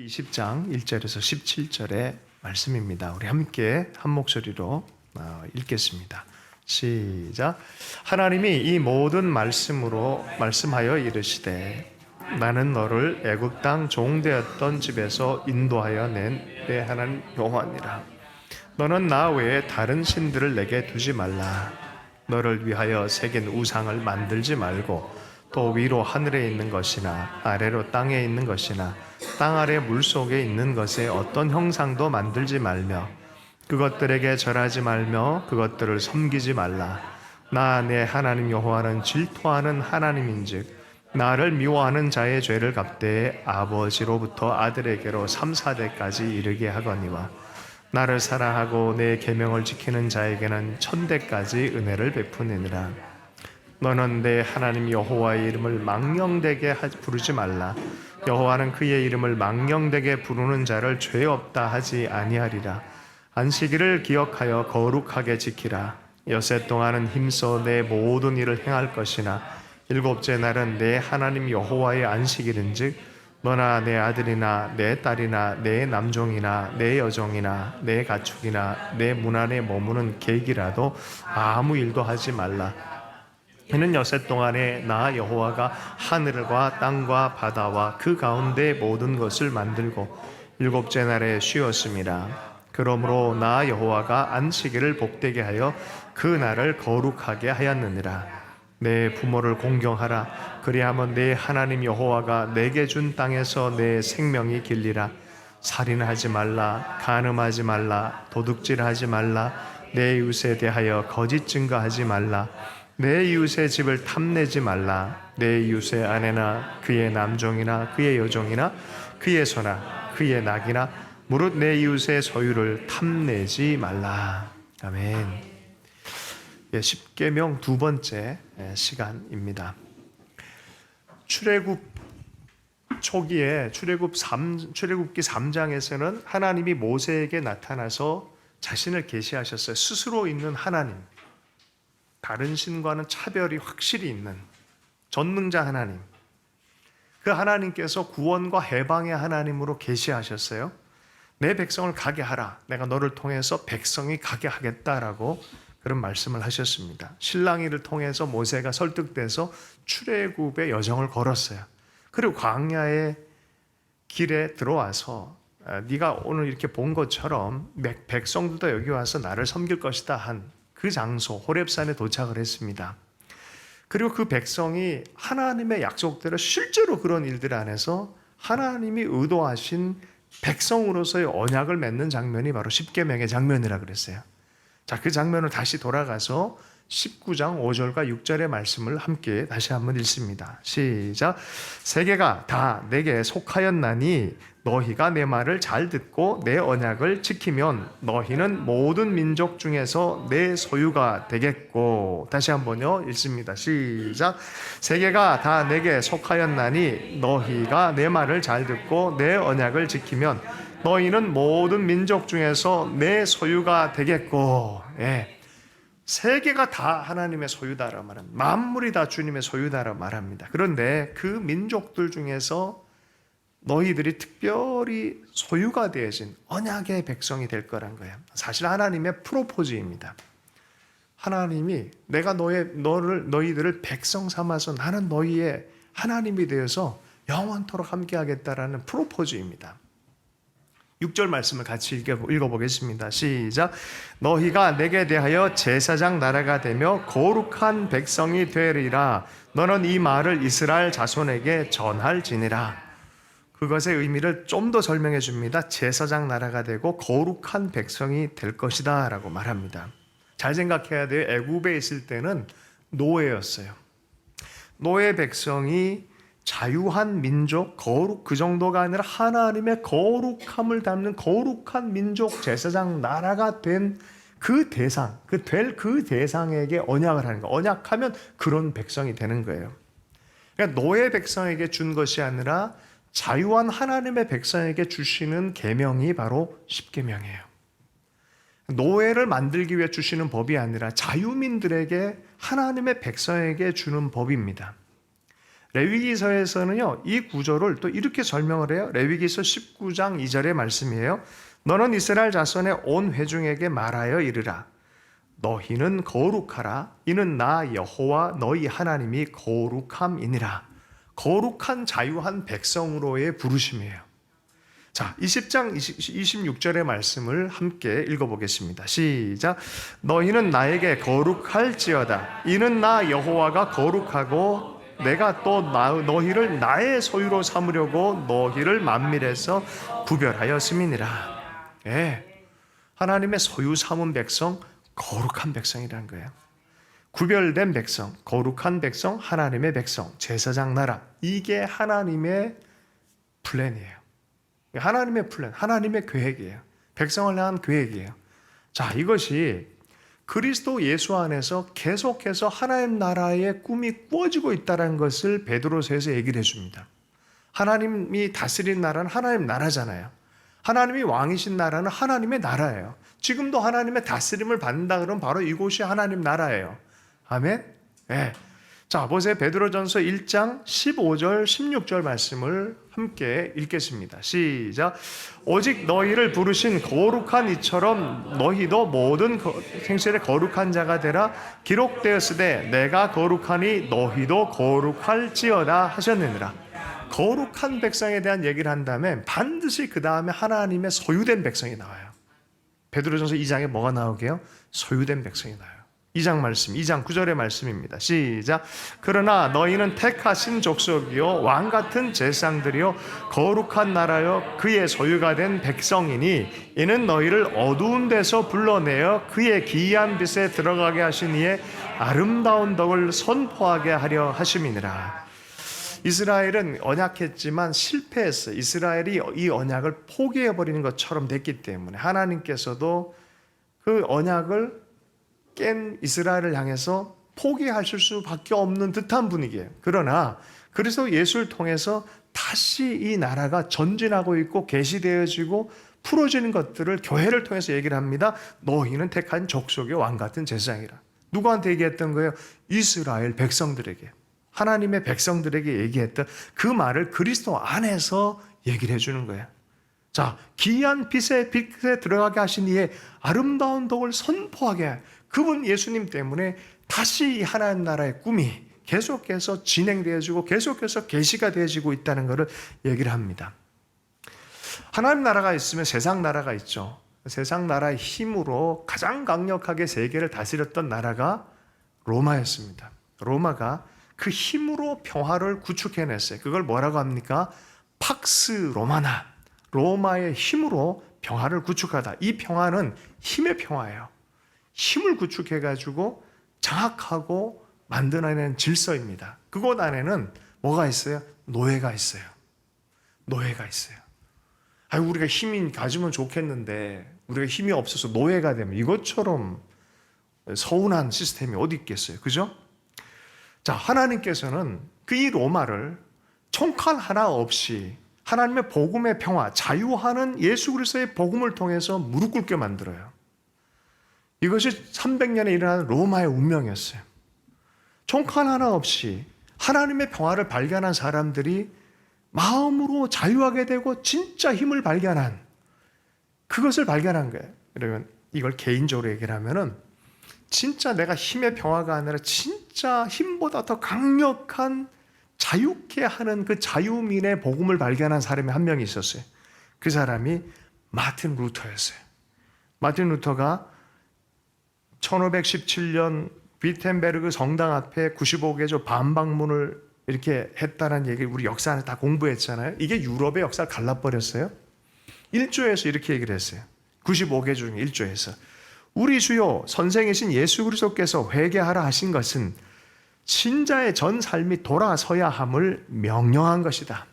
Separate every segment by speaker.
Speaker 1: 20장 1절에서 17절의 말씀입니다. 우리 함께 한 목소리로 읽겠습니다. 시작. 하나님이 이 모든 말씀으로 말씀하여 이르시되 나는 너를 애굽 땅 종되었던 집에서 인도하여 낸 내 하나님 여호와니라. 너는 나 외에 다른 신들을 내게 두지 말라. 너를 위하여 새긴 우상을 만들지 말고 또 위로 하늘에 있는 것이나 아래로 땅에 있는 것이나 땅 아래 물속에 있는 것에 어떤 형상도 만들지 말며 그것들에게 절하지 말며 그것들을 섬기지 말라. 나 내 하나님 여호와는 질투하는 하나님인즉 나를 미워하는 자의 죄를 갚되 아버지로부터 아들에게로 3, 4대까지 이르게 하거니와 나를 사랑하고 내 계명을 지키는 자에게는 1000대까지 은혜를 베푸느니라. 너는 내 하나님 여호와의 이름을 망령되게 부르지 말라. 여호와는 그의 이름을 망령되게 부르는 자를 죄 없다 하지 아니하리라. 안식일을 기억하여 거룩하게 지키라. 여섯 동안은 힘써 내 모든 일을 행할 것이나 일곱째 날은 내 하나님 여호와의 안식일인즉 너나 내 아들이나 내 딸이나 내 남종이나 내 여종이나 내 가축이나 내 문 안에 머무는 객이라도 아무 일도 하지 말라. 이는 여섯 동안에 나 여호와가 하늘과 땅과 바다와 그 가운데 모든 것을 만들고 일곱째 날에 쉬었습니다. 그러므로 나 여호와가 안식일을 복되게 하여 그 날을 거룩하게 하였느니라. 내 부모를 공경하라. 그리하면 내 하나님 여호와가 내게 준 땅에서 내 생명이 길리라. 살인하지 말라. 간음하지 말라. 도둑질하지 말라. 내 이웃에 대하여 거짓 증거하지 말라. 내 이웃의 집을 탐내지 말라. 내 이웃의 아내나 그의 남종이나 그의 여종이나 그의 소나 그의 낙이나 무릇 내 이웃의 소유를 탐내지 말라. 아멘. 십계명 두 번째 시간입니다. 출애굽 초기에 출애굽기 3장에서는 하나님이 모세에게 나타나서 자신을 계시하셨어요. 스스로 있는 하나님, 다른 신과는 차별이 확실히 있는 전능자 하나님, 그 하나님께서 구원과 해방의 하나님으로 계시하셨어요. 내 백성을 가게 하라. 내가 너를 통해서 백성이 가게 하겠다라고 그런 말씀을 하셨습니다. 신랑이를 통해서 모세가 설득돼서 출애굽의 여정을 걸었어요. 그리고 광야의 길에 들어와서 네가 오늘 이렇게 본 것처럼 백성들도 여기 와서 나를 섬길 것이다 한 그 장소 호렙산에 도착을 했습니다. 그리고 그 백성이 하나님의 약속대로 실제로 그런 일들 안에서 하나님이 의도하신 백성으로서의 언약을 맺는 장면이 바로 십계명의 장면이라 그랬어요. 자, 그 장면을 다시 돌아가서 19장 5절과 6절의 말씀을 함께 다시 한번 읽습니다. 시작. 세계가 다 내게 속하였나니 너희가 내 말을 잘 듣고 내 언약을 지키면 너희는 모든 민족 중에서 내 소유가 되겠고. 다시 한번요 읽습니다. 시작. 세계가 다 내게 속하였나니 너희가 내 말을 잘 듣고 내 언약을 지키면 너희는 모든 민족 중에서 내 소유가 되겠고. 세계가 다 하나님의 소유다라 말합니다. 만물이 다 주님의 소유다라 말합니다. 그런데 그 민족들 중에서 너희들이 특별히 소유가 되어진 언약의 백성이 될 거란 거예요. 사실 하나님의 프로포즈입니다. 하나님이 내가 너희들을 백성 삼아서 나는 너희의 하나님이 되어서 영원토록 함께하겠다라는 프로포즈입니다. 6절 말씀을 같이 읽어보겠습니다. 시작. 너희가 내게 대하여 제사장 나라가 되며 거룩한 백성이 되리라. 너는 이 말을 이스라엘 자손에게 전할지니라. 그것의 의미를 좀 더 설명해 줍니다. 제사장 나라가 되고 거룩한 백성이 될 것이다 라고 말합니다. 잘 생각해야 돼요. 애굽에 있을 때는 노예였어요. 노예 백성이 자유한 민족, 거룩 그 정도가 아니라 하나님의 거룩함을 담는 거룩한 민족 제사장 나라가 된 그 대상, 그 대상에게 언약을 하는 거예요. 언약하면 그런 백성이 되는 거예요. 그러니까 노예 백성에게 준 것이 아니라 자유한 하나님의 백성에게 주시는 계명이 바로 십계명이에요. 노예를 만들기 위해 주시는 법이 아니라 자유민들에게 하나님의 백성에게 주는 법입니다. 레위기서에서는요, 이 구조를 또 이렇게 설명을 해요. 레위기서 19장 2절의 말씀이에요. 너는 이스라엘 자손의 온 회중에게 말하여 이르라. 너희는 거룩하라. 이는 나 여호와 너희 하나님이 거룩함이니라. 거룩한 자유한 백성으로의 부르심이에요. 자, 20장 26절의 말씀을 함께 읽어보겠습니다. 시작. 너희는 나에게 거룩할지어다. 이는 나 여호와가 거룩하고 내가 또 너희를 나의 소유로 삼으려고 너희를 만밀해서 구별하였음이니라. 예, 하나님의 소유 삼은 백성, 거룩한 백성이라는 거예요. 구별된 백성, 거룩한 백성, 하나님의 백성, 제사장 나라. 이게 하나님의 플랜이에요. 하나님의 플랜, 하나님의 계획이에요. 백성을 향한 계획이에요. 자, 이것이 그리스도 예수 안에서 계속해서 하나님 나라의 꿈이 꾸어지고 있다는 것을 베드로서에서 얘기를 해줍니다. 하나님이 다스린 나라는 하나님 나라잖아요. 하나님이 왕이신 나라는 하나님의 나라예요. 지금도 하나님의 다스림을 받는다 그러면 바로 이곳이 하나님 나라예요. 아멘? 네. 자, 보세요. 베드로전서 1장 15절 16절 말씀을 함께 읽겠습니다. 시작. 오직 너희를 부르신 거룩한 이처럼 너희도 모든 생실의 거룩한 자가 되라. 기록되었으되 내가 거룩하니 너희도 거룩할지어다 하셨느니라. 거룩한 백성에 대한 얘기를 한다면 반드시 그 다음에 하나님의 소유된 백성이 나와요. 베드로전서 2장에 뭐가 나오게요? 소유된 백성이 나와요. 2장 말씀, 2장 9절의 말씀입니다. 시작. 그러나 너희는 택하신 족속이요 왕같은 제사장들이요 거룩한 나라요 그의 소유가 된 백성이니 이는 너희를 어두운 데서 불러내어 그의 기이한 빛에 들어가게 하신 이의 아름다운 덕을 선포하게 하려 하심이니라. 이스라엘은 언약했지만 실패했어요. 이스라엘이 이 언약을 포기해버리는 것처럼 됐기 때문에 하나님께서도 그 언약을 깬 이스라엘을 향해서 포기하실 수밖에 없는 듯한 분위기예요. 그러나 그래서 예수를 통해서 다시 이 나라가 전진하고 있고 계시되어지고 풀어지는 것들을 교회를 통해서 얘기를 합니다. 너희는 택한 족속의 왕같은 제사장이라. 누구한테 얘기했던 거예요? 이스라엘 백성들에게, 하나님의 백성들에게 얘기했던 그 말을 그리스도 안에서 얘기를 해주는 거예요. 자, 기이한 빛에 들어가게 하신 이의 아름다운 덕을 선포하게, 그분 예수님 때문에 다시 하나님 나라의 꿈이 계속해서 진행되어지고 계속해서 계시가 되어지고 있다는 것을 얘기를 합니다. 하나님 나라가 있으면 세상 나라가 있죠. 세상 나라의 힘으로 가장 강력하게 세계를 다스렸던 나라가 로마였습니다. 로마가 그 힘으로 평화를 구축해냈어요. 그걸 뭐라고 합니까? 팍스 로마나, 로마의 힘으로 평화를 구축하다. 이 평화는 힘의 평화예요. 힘을 구축해가지고 장악하고 만들어내는 질서입니다. 그곳 안에는 뭐가 있어요? 노예가 있어요. 노예가 있어요. 우리가 힘이 가지면 좋겠는데 우리가 힘이 없어서 노예가 되면 이것처럼 서운한 시스템이 어디 있겠어요? 그죠? 자, 하나님께서는 이 로마를 총칼 하나 없이 하나님의 복음의 평화, 자유하는 예수 그리스도의 복음을 통해서 무릎 꿇게 만들어요. 이것이 300년에 일어난 로마의 운명이었어요. 총칼 하나 없이 하나님의 평화를 발견한 사람들이 마음으로 자유하게 되고 진짜 힘을 발견한, 그것을 발견한 거예요. 그러면 이걸 개인적으로 얘기를 하면은 진짜 내가 힘의 평화가 아니라 진짜 힘보다 더 강력한 자유케 하는 그 자유민의 복음을 발견한 사람이 한 명이 있었어요. 그 사람이 마틴 루터였어요. 마틴 루터가 1517년 비텐베르그 성당 앞에 95개조 반박문을 이렇게 했다는 얘기 우리 역사 안에 다 공부했잖아요. 이게 유럽의 역사를 갈라버렸어요. 1조에서 이렇게 얘기를 했어요. 95개 중에 1조에서 우리 주요 선생이신 예수 그리스도께서 회개하라 하신 것은 신자의 전 삶이 돌아서야 함을 명령한 것이다.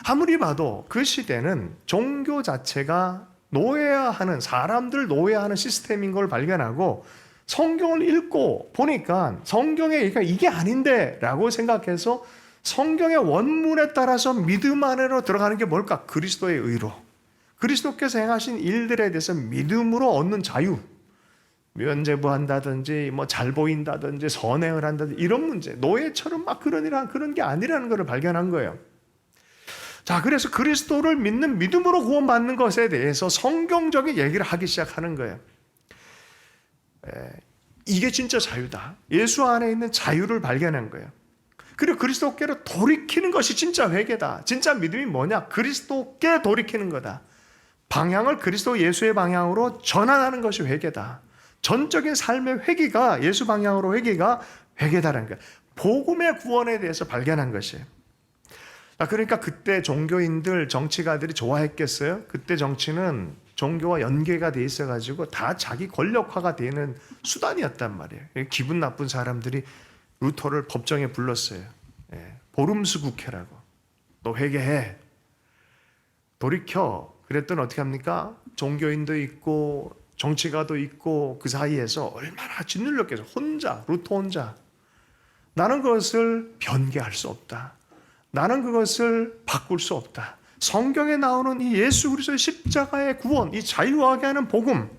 Speaker 1: 아무리 봐도 그 시대는 종교 자체가 노예화하는, 사람들 노예화하는 시스템인 걸 발견하고 성경을 읽고 보니까 성경에 이게 아닌데 라고 생각해서 성경의 원문에 따라서 믿음 안으로 들어가는 게 뭘까? 그리스도의 의로, 그리스도께서 행하신 일들에 대해서 믿음으로 얻는 자유, 면죄부 한다든지 뭐 잘 보인다든지 선행을 한다든지 이런 문제, 노예처럼 막 그런 게 아니라는 것을 발견한 거예요. 자, 그래서 그리스도를 믿는 믿음으로 구원받는 것에 대해서 성경적인 얘기를 하기 시작하는 거예요. 이게 진짜 자유다. 예수 안에 있는 자유를 발견한 거예요. 그리고 그리스도께로 돌이키는 것이 진짜 회개다. 진짜 믿음이 뭐냐? 그리스도께 돌이키는 거다. 방향을 그리스도 예수의 방향으로 전환하는 것이 회개다. 전적인 삶의 회개가 예수 방향으로 회개다라는 거예요. 복음의 구원에 대해서 발견한 것이에요. 그러니까 그때 종교인들, 정치가들이 좋아했겠어요? 그때 정치는 종교와 연계가 돼 있어가지고 다 자기 권력화가 되는 수단이었단 말이에요. 기분 나쁜 사람들이 루터를 법정에 불렀어요. 보름수 국회라고. 너 회개해. 돌이켜. 그랬더니 어떻게 합니까? 종교인도 있고 정치가도 있고 그 사이에서 얼마나 짓눌렸겠어. 루터 혼자. 나는 그것을 변개할 수 없다. 나는 그것을 바꿀 수 없다. 성경에 나오는 이 예수 그리스도의 십자가의 구원, 이 자유하게 하는 복음,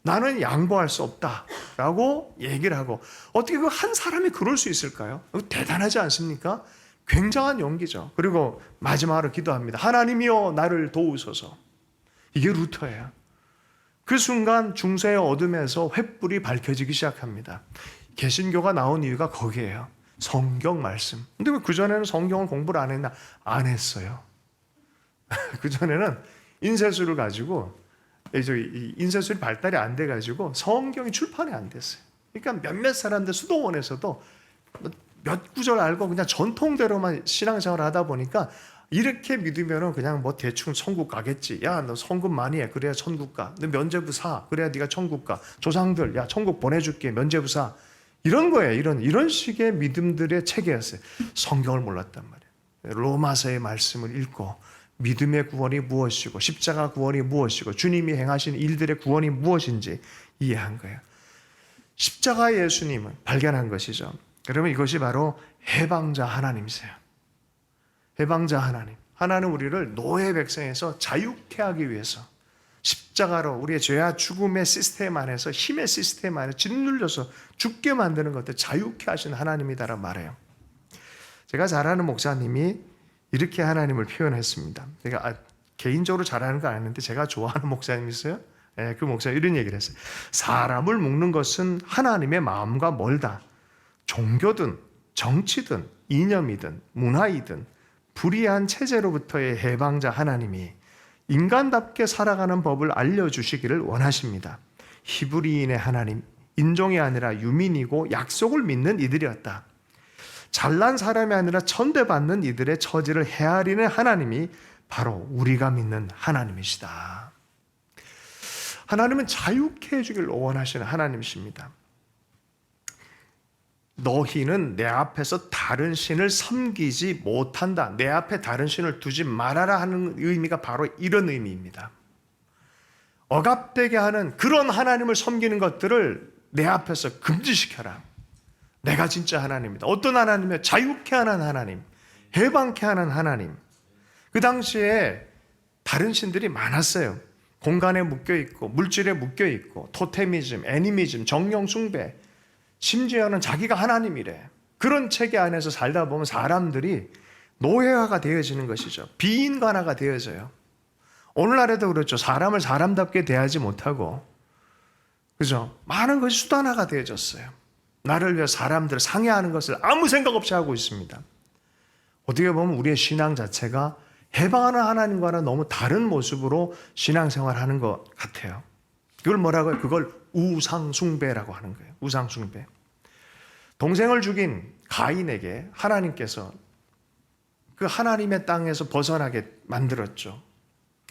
Speaker 1: 나는 양보할 수 없다라고 얘기를 하고, 어떻게 그 한 사람이 그럴 수 있을까요? 대단하지 않습니까? 굉장한 용기죠. 그리고 마지막으로 기도합니다. 하나님이여 나를 도우소서. 이게 루터예요. 그 순간 중세의 어둠에서 횃불이 밝혀지기 시작합니다. 개신교가 나온 이유가 거기에요. 성경 말씀. 근데 왜 그전에는 성경을 공부를 안 했나? 안 했어요. 그전에는 인쇄술을 가지고, 인쇄술이 발달이 안 돼가지고 성경이 출판이 안 됐어요. 그러니까 몇몇 사람들 수도원에서도 몇 구절 알고 그냥 전통대로만 신앙생활을 하다 보니까 이렇게 믿으면 그냥 뭐 대충 천국 가겠지. 야, 너 헌금 많이 해. 그래야 천국 가. 너 면죄부 사. 그래야 네가 천국 가. 조상들, 야, 천국 보내줄게. 면죄부 사. 이런 거예요. 이런 식의 믿음들의 체계였어요. 성경을 몰랐단 말이에요. 로마서의 말씀을 읽고 믿음의 구원이 무엇이고 십자가 구원이 무엇이고 주님이 행하신 일들의 구원이 무엇인지 이해한 거예요. 십자가 예수님을 발견한 것이죠. 그러면 이것이 바로 해방자 하나님이세요. 해방자 하나님. 하나는 우리를 노예 백성에서 자유케 하기 위해서 십자가로 우리의 죄와 죽음의 시스템 안에서, 힘의 시스템 안에 짓눌려서 죽게 만드는 것들 자유케 하신 하나님이다라고 말해요. 제가 잘 아는 목사님이 이렇게 하나님을 표현했습니다. 제가 개인적으로 잘 아는 거 아닌데 제가 좋아하는 목사님이 있어요. 그 목사님 이런 얘기를 했어요. 사람을 묶는 것은 하나님의 마음과 멀다. 종교든 정치든 이념이든 문화이든 불의한 체제로부터의 해방자 하나님이 인간답게 살아가는 법을 알려주시기를 원하십니다. 히브리인의 하나님, 인종이 아니라 유민이고 약속을 믿는 이들이었다. 잘난 사람이 아니라 천대받는 이들의 처지를 헤아리는 하나님이 바로 우리가 믿는 하나님이시다. 하나님은 자유케 해주기를 원하시는 하나님이십니다. 너희는 내 앞에서 다른 신을 섬기지 못한다. 내 앞에 다른 신을 두지 말아라 하는 의미가 바로 이런 의미입니다. 억압되게 하는 그런 하나님을 섬기는 것들을 내 앞에서 금지시켜라. 내가 진짜 하나님이다. 어떤 하나님이요? 자유케 하는 하나님, 해방케 하는 하나님. 그 당시에 다른 신들이 많았어요. 공간에 묶여있고 물질에 묶여있고 토테미즘, 애니미즘, 정령 숭배, 심지어는 자기가 하나님이래. 그런 체계 안에서 살다 보면 사람들이 노예화가 되어지는 것이죠. 비인간화가 되어져요. 오늘날에도 그렇죠. 사람을 사람답게 대하지 못하고, 그죠? 많은 것이 수단화가 되어졌어요. 나를 위해 사람들을 상해하는 것을 아무 생각 없이 하고 있습니다. 어떻게 보면 우리의 신앙 자체가 해방하는 하나님과는 너무 다른 모습으로 신앙생활하는 것 같아요. 그걸 뭐라고 해요? 그걸 우상숭배라고 하는 거예요. 우상숭배. 동생을 죽인 가인에게 하나님께서 그 하나님의 땅에서 벗어나게 만들었죠.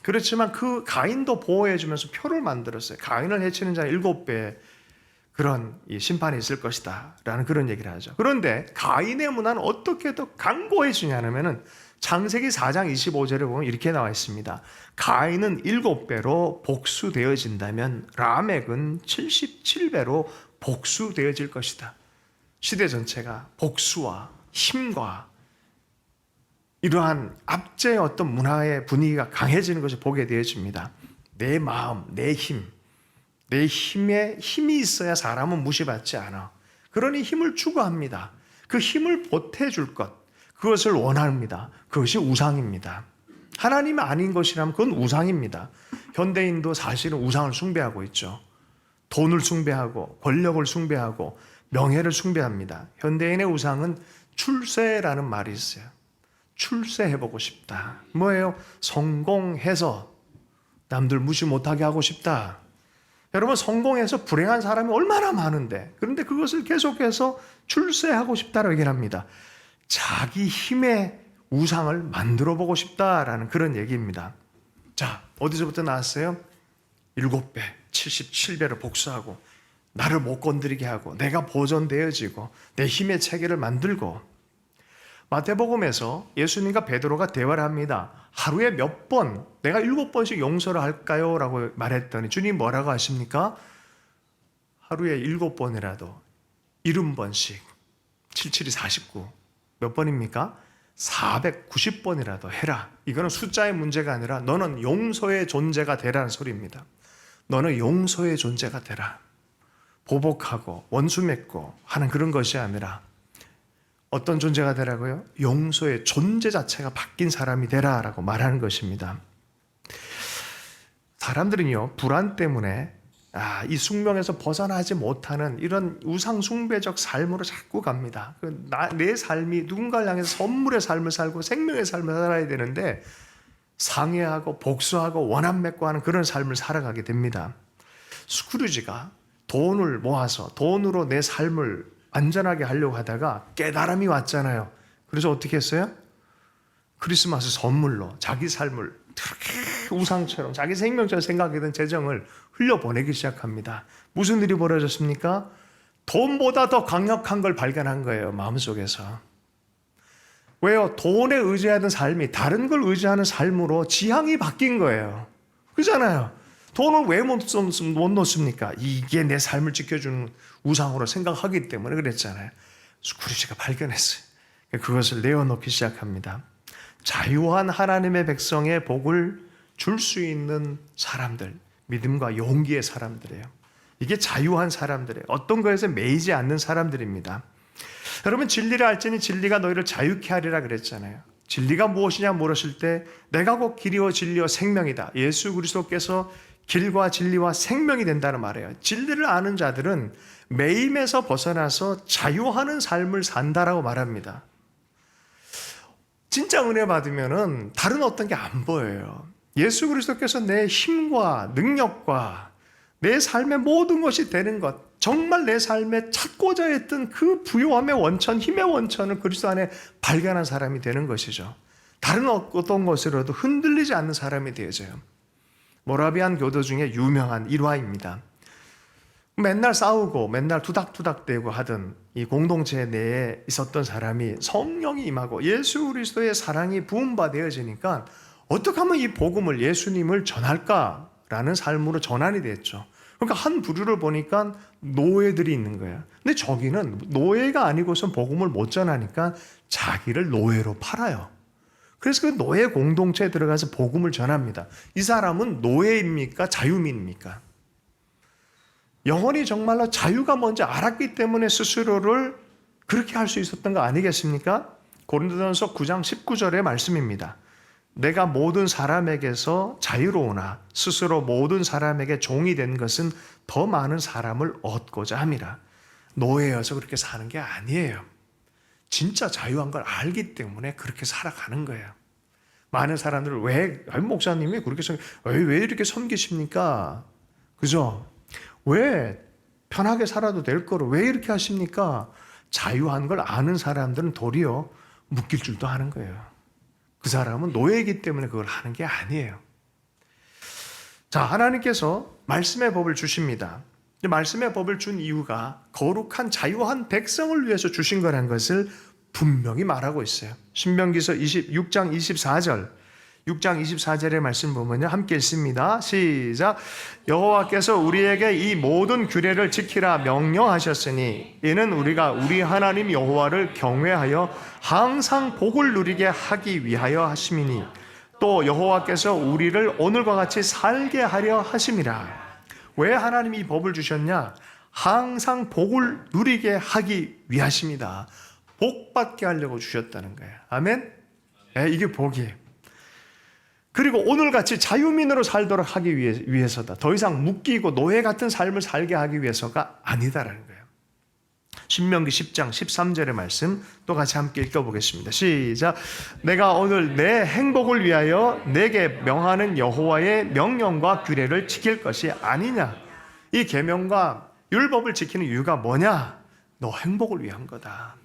Speaker 1: 그렇지만 그 가인도 보호해주면서 표를 만들었어요. 가인을 해치는 자는 7배 그런 심판이 있을 것이다 라는 그런 얘기를 하죠. 그런데 가인의 문화는 어떻게 더 강고해지냐면은 창세기 4장 25절에 보면 이렇게 나와 있습니다. 가인은 7배로 복수되어진다면 라멕은 77배로 복수되어질 것이다. 시대 전체가 복수와 힘과 이러한 압제의 어떤 문화의 분위기가 강해지는 것을 보게 되어집니다. 내 마음, 내 힘, 내 힘이 있어야 사람은 무시받지 않아. 그러니 힘을 추구합니다. 그 힘을 보태줄 것, 그것을 원합니다. 그것이 우상입니다. 하나님이 아닌 것이라면 그건 우상입니다. 현대인도 사실은 우상을 숭배하고 있죠. 돈을 숭배하고 권력을 숭배하고 명예를 숭배합니다. 현대인의 우상은 출세라는 말이 있어요. 출세해보고 싶다. 뭐예요? 성공해서 남들 무시 못하게 하고 싶다. 여러분, 성공해서 불행한 사람이 얼마나 많은데, 그런데 그것을 계속해서 출세하고 싶다라고 얘기를 합니다. 자기 힘의 우상을 만들어 보고 싶다라는 그런 얘기입니다. 자, 어디서부터 나왔어요? 7배, 77배를 복수하고 나를 못 건드리게 하고 내가 보존되어지고 내 힘의 체계를 만들고. 마태복음에서 예수님과 베드로가 대화를 합니다. 하루에 몇 번, 내가 7번씩 용서를 할까요? 라고 말했더니 주님 뭐라고 하십니까? 하루에 7번이라도 70번씩 77이 49 몇 번입니까? 490번이라도 해라. 이거는 숫자의 문제가 아니라 너는 용서의 존재가 되라는 소리입니다. 너는 용서의 존재가 되라. 보복하고 원수 맺고 하는 그런 것이 아니라 어떤 존재가 되라고요? 용서의 존재 자체가 바뀐 사람이 되라라고 말하는 것입니다. 사람들은요, 불안 때문에 이 숙명에서 벗어나지 못하는 이런 우상 숭배적 삶으로 자꾸 갑니다. 내 삶이 누군가를 향해서 선물의 삶을 살고 생명의 삶을 살아야 되는데 상해하고 복수하고 원한 맺고 하는 그런 삶을 살아가게 됩니다. 스크루지가 돈을 모아서 돈으로 내 삶을 안전하게 하려고 하다가 깨달음이 왔잖아요. 그래서 어떻게 했어요? 크리스마스 선물로 자기 삶을 그렇게 우상처럼 자기 생명처럼 생각하던 재정을 흘려보내기 시작합니다. 무슨 일이 벌어졌습니까? 돈보다 더 강력한 걸 발견한 거예요. 마음속에서. 왜요? 돈에 의지하던 삶이 다른 걸 의지하는 삶으로 지향이 바뀐 거예요. 그렇잖아요. 돈을 왜 못 놓습니까? 이게 내 삶을 지켜주는 우상으로 생각하기 때문에 그랬잖아요. 스크루지가 발견했어요. 그것을 내어놓기 시작합니다. 자유한 하나님의 백성의 복을 줄 수 있는 사람들, 믿음과 용기의 사람들이에요. 이게 자유한 사람들이에요. 어떤 것에 매이지 않는 사람들입니다. 여러분, 진리를 알지니 진리가 너희를 자유케 하리라 그랬잖아요. 진리가 무엇이냐 물었을 때 내가 곧 길이요 진리요 생명이다. 예수 그리스도께서 길과 진리와 생명이 된다는 말이에요. 진리를 아는 자들은 매임에서 벗어나서 자유하는 삶을 산다라고 말합니다. 진짜 은혜 받으면은 다른 어떤 게 안 보여요. 예수 그리스도께서 내 힘과 능력과 내 삶의 모든 것이 되는 것, 정말 내 삶에 찾고자 했던 그 부요함의 원천, 힘의 원천을 그리스도 안에 발견한 사람이 되는 것이죠. 다른 어떤 것으로도 흔들리지 않는 사람이 되어져요. 모라비안 교도 중에 유명한 일화입니다. 맨날 싸우고 맨날 투닥투닥대고 하던 이 공동체 내에 있었던 사람이 성령이 임하고 예수 그리스도의 사랑이 부음받아지니까 어떻게 하면 이 복음을 예수님을 전할까라는 삶으로 전환이 됐죠. 그러니까 한 부류를 보니까 노예들이 있는 거예요. 근데 저기는 노예가 아니고선 복음을 못 전하니까 자기를 노예로 팔아요. 그래서 그 노예 공동체에 들어가서 복음을 전합니다. 이 사람은 노예입니까? 자유민입니까? 영혼이 정말로 자유가 뭔지 알았기 때문에 스스로를 그렇게 할 수 있었던 거 아니겠습니까? 고린도전서 9장 19절의 말씀입니다. 내가 모든 사람에게서 자유로우나 스스로 모든 사람에게 종이 된 것은 더 많은 사람을 얻고자 함이라. 노예여서 그렇게 사는 게 아니에요. 진짜 자유한 걸 알기 때문에 그렇게 살아가는 거예요. 많은 사람들을 왜 목사님이 그렇게 왜 이렇게 섬기십니까? 그죠? 왜 편하게 살아도 될 거를 왜 이렇게 하십니까? 자유한 걸 아는 사람들은 도리어 묶일 줄도 아는 거예요. 그 사람은 노예이기 때문에 그걸 하는 게 아니에요. 자, 하나님께서 말씀의 법을 주십니다. 말씀의 법을 준 이유가 거룩한 자유한 백성을 위해서 주신 거라는 것을 분명히 말하고 있어요. 신명기서 6장 24절 6장 24절의 말씀 보면요, 함께 읽습니다. 시작. 여호와께서 우리에게 이 모든 규례를 지키라 명령하셨으니 이는 우리가 우리 하나님 여호와를 경외하여 항상 복을 누리게 하기 위하여 하심이니 또 여호와께서 우리를 오늘과 같이 살게 하려 하심이라. 왜 하나님이 이 법을 주셨냐? 항상 복을 누리게 하기 위하십니다. 복 받게 하려고 주셨다는 거예요. 아멘? 네, 이게 복이에요. 그리고 오늘같이 자유민으로 살도록 하기 위해서다. 더 이상 묶이고 노예 같은 삶을 살게 하기 위해서가 아니다라는 거예요. 신명기 10장 13절의 말씀 또 같이 함께 읽어보겠습니다. 시작. 내가 오늘 내 행복을 위하여 내게 명하는 여호와의 명령과 규례를 지킬 것이 아니냐. 이 계명과 율법을 지키는 이유가 뭐냐? 너 행복을 위한 거다.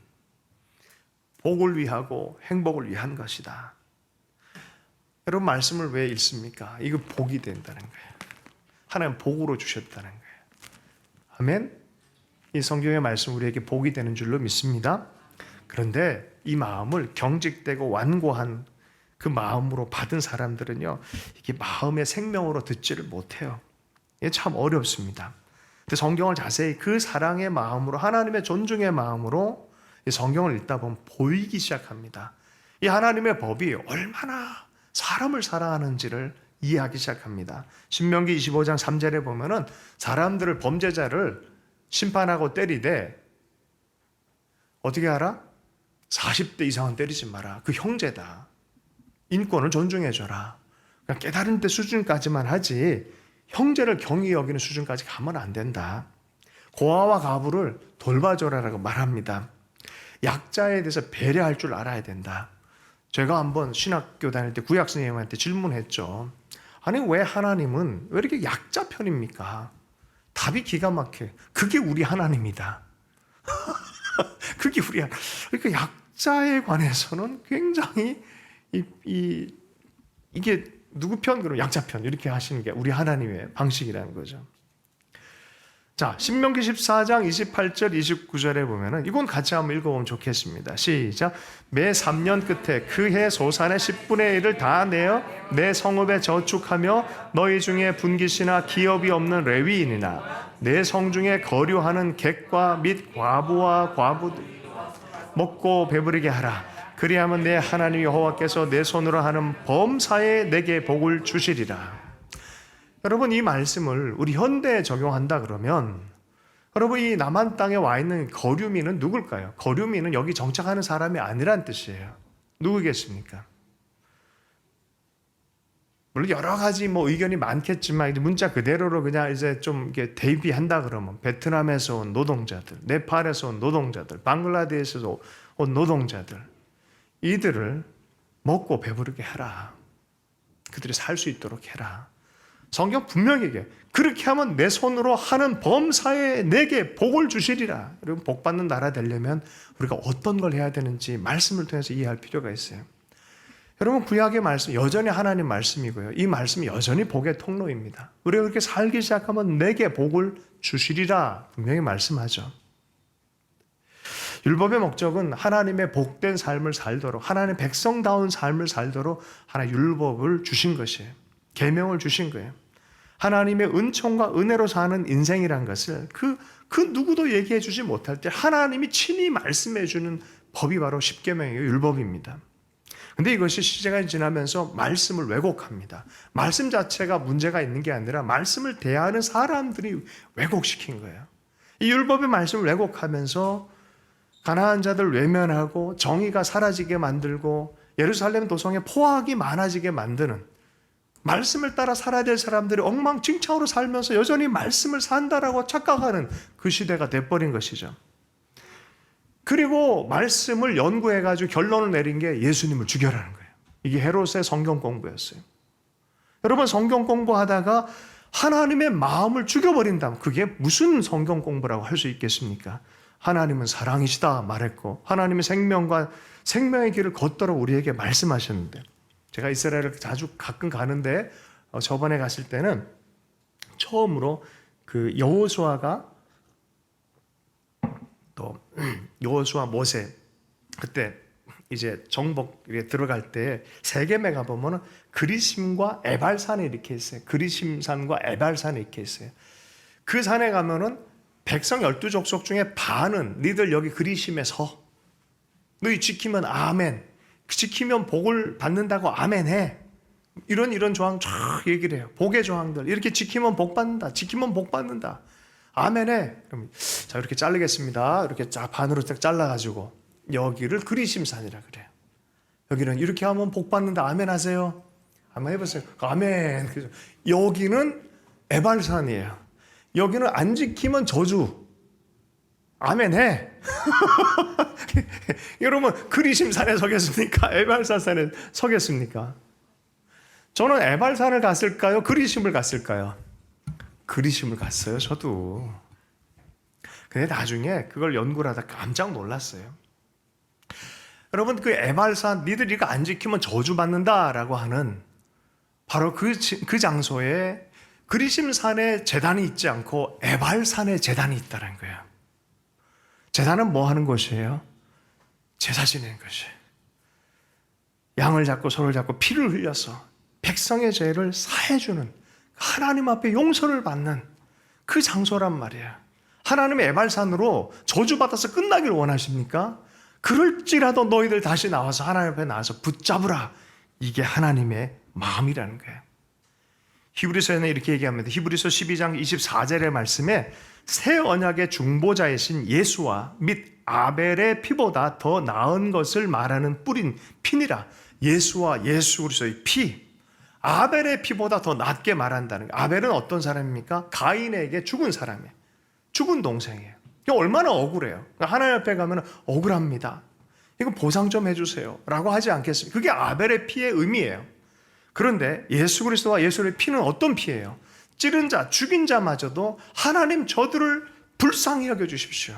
Speaker 1: 복을 위하고 행복을 위한 것이다. 여러분 말씀을 왜 읽습니까? 이거 복이 된다는 거예요. 하나님 복으로 주셨다는 거예요. 아멘? 이 성경의 말씀 우리에게 복이 되는 줄로 믿습니다. 그런데 이 마음을 경직되고 완고한 그 마음으로 받은 사람들은요, 이게 마음의 생명으로 듣지를 못해요. 이게 참 어렵습니다. 근데 성경을 자세히 그 사랑의 마음으로, 하나님의 존중의 마음으로 이 성경을 읽다 보면 보이기 시작합니다. 이 하나님의 법이 얼마나 사람을 사랑하는지를 이해하기 시작합니다. 신명기 25장 3절에 보면은 사람들을, 범죄자를 심판하고 때리되 어떻게 알아? 40대 이상은 때리지 마라. 그 형제다. 인권을 존중해줘라. 그냥 깨달은 데 수준까지만 하지 형제를 경히 여기는 수준까지 가면 안 된다. 고아와 가부를 돌봐줘라라고 말합니다. 약자에 대해서 배려할 줄 알아야 된다. 제가 한번 신학교 다닐 때 구약 선생님한테 질문했죠. 아니 왜 하나님은 왜 이렇게 약자 편입니까? 답이 기가 막혀. 그게 우리 하나님이다. 그게 우리 하나님. 그러니까 약자에 관해서는 굉장히 이게 누구 편? 그럼 약자 편 이렇게 하시는 게 우리 하나님의 방식이라는 거죠. 자, 신명기 14장 28절 29절에 보면은 이건 같이 한번 읽어보면 좋겠습니다. 시작. 매 3년 끝에 그 해 소산의 10분의 1을 다 내어 내 성읍에 저축하며 너희 중에 분깃이나 기업이 없는 레위인이나 내 성중에 거류하는 객과 및 과부와 과부들 먹고 배부르게 하라. 그리하면 내 하나님 여호와께서 내 손으로 하는 범사에 내게 복을 주시리라. 여러분 이 말씀을 우리 현대에 적용한다 그러면 여러분 이 남한 땅에 와 있는 거류민은 누굴까요? 거류민은 여기 정착하는 사람이 아니란 뜻이에요. 누구겠습니까? 물론 여러 가지 뭐 의견이 많겠지만 문자 그대로로 그냥 이제 좀 이렇게 대비한다 그러면 베트남에서 온 노동자들, 네팔에서 온 노동자들, 방글라데시에서 온 노동자들 이들을 먹고 배부르게 해라. 그들이 살 수 있도록 해라. 성경 분명히 얘기해요. 그렇게 하면 내 손으로 하는 범사에 내게 복을 주시리라. 여러분 복 받는 나라 되려면 우리가 어떤 걸 해야 되는지 말씀을 통해서 이해할 필요가 있어요. 여러분 구약의 말씀 여전히 하나님 말씀이고요. 이 말씀이 여전히 복의 통로입니다. 우리가 그렇게 살기 시작하면 내게 복을 주시리라 분명히 말씀하죠. 율법의 목적은 하나님의 복된 삶을 살도록 하나님의 백성다운 삶을 살도록 하나님 율법을 주신 것이에요. 계명을 주신 거예요. 하나님의 은총과 은혜로 사는 인생이란 것을 그 누구도 얘기해 주지 못할 때 하나님이 친히 말씀해 주는 법이 바로 십계명이에요. 율법입니다. 근데 이것이 시대가 지나면서 말씀을 왜곡합니다. 말씀 자체가 문제가 있는 게 아니라 말씀을 대하는 사람들이 왜곡시킨 거예요. 이 율법의 말씀을 왜곡하면서 가난한 자들 외면하고 정의가 사라지게 만들고 예루살렘 도성에 포악이 많아지게 만드는 말씀을 따라 살아야 될 사람들이 엉망진창으로 살면서 여전히 말씀을 산다라고 착각하는 그 시대가 돼버린 것이죠. 그리고 말씀을 연구해가지고 결론을 내린 게 예수님을 죽여라는 거예요. 이게 헤롯의 성경 공부였어요. 여러분 성경 공부하다가 하나님의 마음을 죽여버린다면 그게 무슨 성경 공부라고 할 수 있겠습니까? 하나님은 사랑이시다 말했고 하나님의 생명과 생명의 길을 걷도록 우리에게 말씀하셨는데 제가 이스라엘을 자주 가끔 가는데 저번에 갔을 때는 처음으로 그 여호수아가 또 여호수아 모세 그때 이제 정복에 들어갈 때 세겜에 가보면 그리심과 에발산에 이렇게 있어요. 그리심산과 에발산에 이렇게 있어요. 그 산에 가면은 백성 12족속 중에 반은 니들 여기 그리심에 서 너희 지키면 아멘 지키면 복을 받는다고 아멘 해 이런 조항 쫙 얘기를 해요. 복의 조항들. 이렇게 지키면 복 받는다. 지키면 복 받는다. 아멘해. 그럼 자, 이렇게 자르겠습니다. 이렇게 쫙 반으로 딱 잘라가지고 여기를 그리심산이라 그래요. 여기는 이렇게 하면 복 받는다. 아멘 하세요. 한번 해보세요. 아멘. 여기는 에발산이에요. 여기는 안 지키면 저주. 아멘 해. 여러분, 그리심산에 서겠습니까? 에발산에 서겠습니까? 저는 에발산을 갔을까요? 그리심을 갔을까요? 그리심을 갔어요, 저도. 근데 나중에 그걸 연구를 하다 깜짝 놀랐어요. 여러분, 그 에발산, 니들 이거 안 지키면 저주받는다라고 하는 바로 그 장소에 그리심산에 제단이 있지 않고 에발산에 제단이 있다는 거예요. 제단은 뭐 하는 곳이에요? 제사 지내는 것이에요. 양을 잡고 소를 잡고 피를 흘려서 백성의 죄를 사해주는, 하나님 앞에 용서를 받는 그 장소란 말이에요. 하나님의 에발산으로 저주받아서 끝나기를 원하십니까? 그럴지라도 너희들 다시 나와서 하나님 앞에 나와서 붙잡으라. 이게 하나님의 마음이라는 거예요. 히브리서에는 이렇게 얘기합니다. 히브리서 12장 24절의 말씀에 새 언약의 중보자이신 예수와 및 아벨의 피보다 더 나은 것을 말하는 뿌린 피니라. 예수와 예수 그리스도의 피, 아벨의 피보다 더 낫게 말한다는 거예요. 아벨은 어떤 사람입니까? 가인에게 죽은 사람이에요. 죽은 동생이에요. 얼마나 억울해요. 하나님 앞에 가면 억울합니다. 이거 보상 좀 해주세요 라고 하지 않겠습니까? 그게 아벨의 피의 의미예요. 그런데 예수 그리스도와 예수의 피는 어떤 피예요? 찌른 자, 죽인 자마저도 하나님 저들을 불쌍히 여겨주십시오.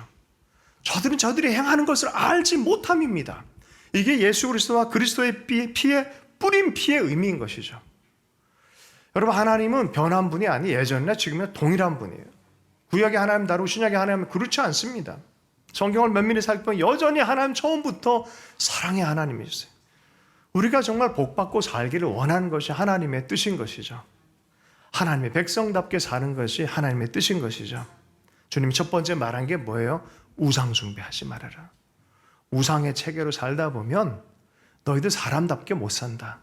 Speaker 1: 저들은 저들이 행하는 것을 알지 못함입니다. 이게 예수 그리스도와 그리스도의 피의 뿌린 피의 의미인 것이죠. 여러분, 하나님은 변한 분이 아니 예전이나 지금이나 동일한 분이에요. 구약의 하나님 다르고 신약의 하나님은 그렇지 않습니다. 성경을 면밀히 살펴보면 여전히 하나님 처음부터 사랑의 하나님이셨어요. 우리가 정말 복받고 살기를 원하는 것이 하나님의 뜻인 것이죠. 하나님의 백성답게 사는 것이 하나님의 뜻인 것이죠. 주님이 첫 번째 말한 게 뭐예요? 우상 숭배하지 말아라. 우상의 체계로 살다 보면 너희들 사람답게 못 산다.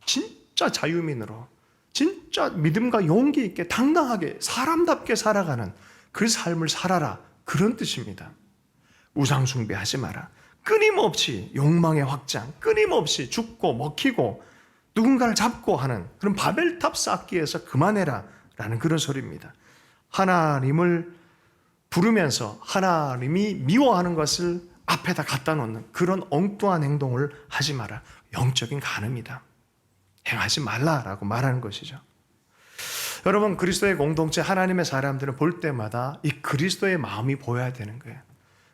Speaker 1: 진짜 자유민으로, 진짜 믿음과 용기 있게 당당하게 사람답게 살아가는 그 삶을 살아라. 그런 뜻입니다. 우상 숭배하지 마라. 끊임없이 욕망의 확장, 끊임없이 죽고 먹히고 누군가를 잡고 하는 그런 바벨탑 쌓기에서 그만해라 라는 그런 소리입니다. 하나님을 부르면서 하나님이 미워하는 것을 앞에다 갖다 놓는 그런 엉뚱한 행동을 하지 마라. 영적인 간음이다. 행하지 말라라고 말하는 것이죠. 여러분, 그리스도의 공동체 하나님의 사람들을 볼 때마다 이 그리스도의 마음이 보여야 되는 거예요.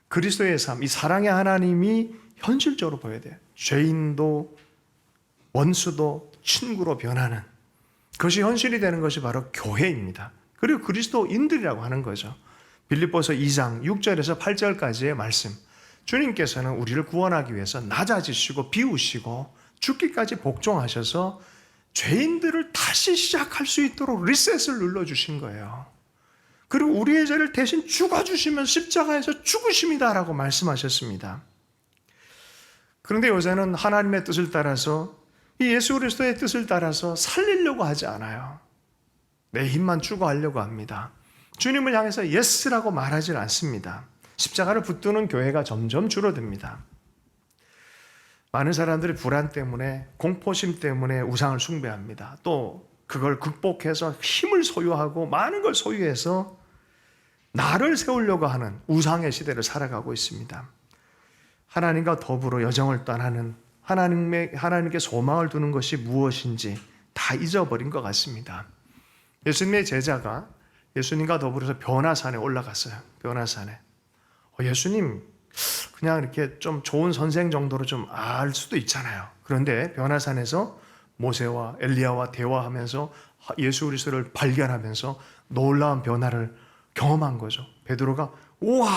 Speaker 1: 그리스도의 삶, 이 사랑의 하나님이 현실적으로 보여야 돼요. 죄인도 원수도 친구로 변하는 그것이 현실이 되는 것이 바로 교회입니다. 그리고 그리스도인들이라고 하는 거죠. 빌립보서 2장 6절에서 8절까지의 말씀. 주님께서는 우리를 구원하기 위해서 낮아지시고 비우시고 죽기까지 복종하셔서 죄인들을 다시 시작할 수 있도록 리셋을 눌러주신 거예요. 그리고 우리의 죄를 대신 죽어주시면 십자가에서 죽으십니다라고 말씀하셨습니다. 그런데 요새는 하나님의 뜻을 따라서 이 예수 그리스도의 뜻을 따라서 살리려고 하지 않아요. 내 힘만 추구하려고 합니다. 주님을 향해서 예스라고 말하지 않습니다. 십자가를 붙드는 교회가 점점 줄어듭니다. 많은 사람들이 불안 때문에, 공포심 때문에 우상을 숭배합니다. 또 그걸 극복해서 힘을 소유하고 많은 걸 소유해서 나를 세우려고 하는 우상의 시대를 살아가고 있습니다. 하나님과 더불어 여정을 떠나는 하나님께 소망을 두는 것이 무엇인지 다 잊어버린 것 같습니다. 예수님의 제자가 예수님과 더불어서 변화산에 올라갔어요. 변화산에. 예수님 그냥 이렇게 좀 좋은 선생 정도로 좀 알 수도 있잖아요. 그런데 변화산에서 모세와 엘리야와 대화하면서 예수 그리스도를 발견하면서 놀라운 변화를 경험한 거죠. 베드로가 우와,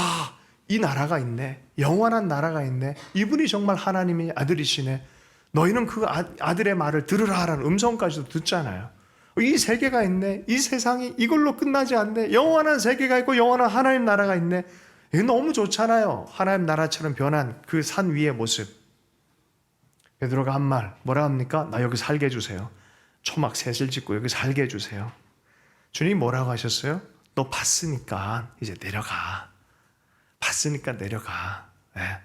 Speaker 1: 이 나라가 있네. 영원한 나라가 있네. 이분이 정말 하나님의 아들이시네. 너희는 그 아들의 말을 들으라 하라는 음성까지도 듣잖아요. 이 세계가 있네. 이 세상이 이걸로 끝나지 않네. 영원한 세계가 있고 영원한 하나님 나라가 있네. 이게 너무 좋잖아요. 하나님 나라처럼 변한 그 산 위의 모습. 베드로가 한 말 뭐라 합니까? 나 여기 살게 해주세요. 초막 셋을 짓고 여기 살게 해주세요. 주님이 뭐라고 하셨어요? 너 봤으니까 이제 내려가. 봤으니까 내려가.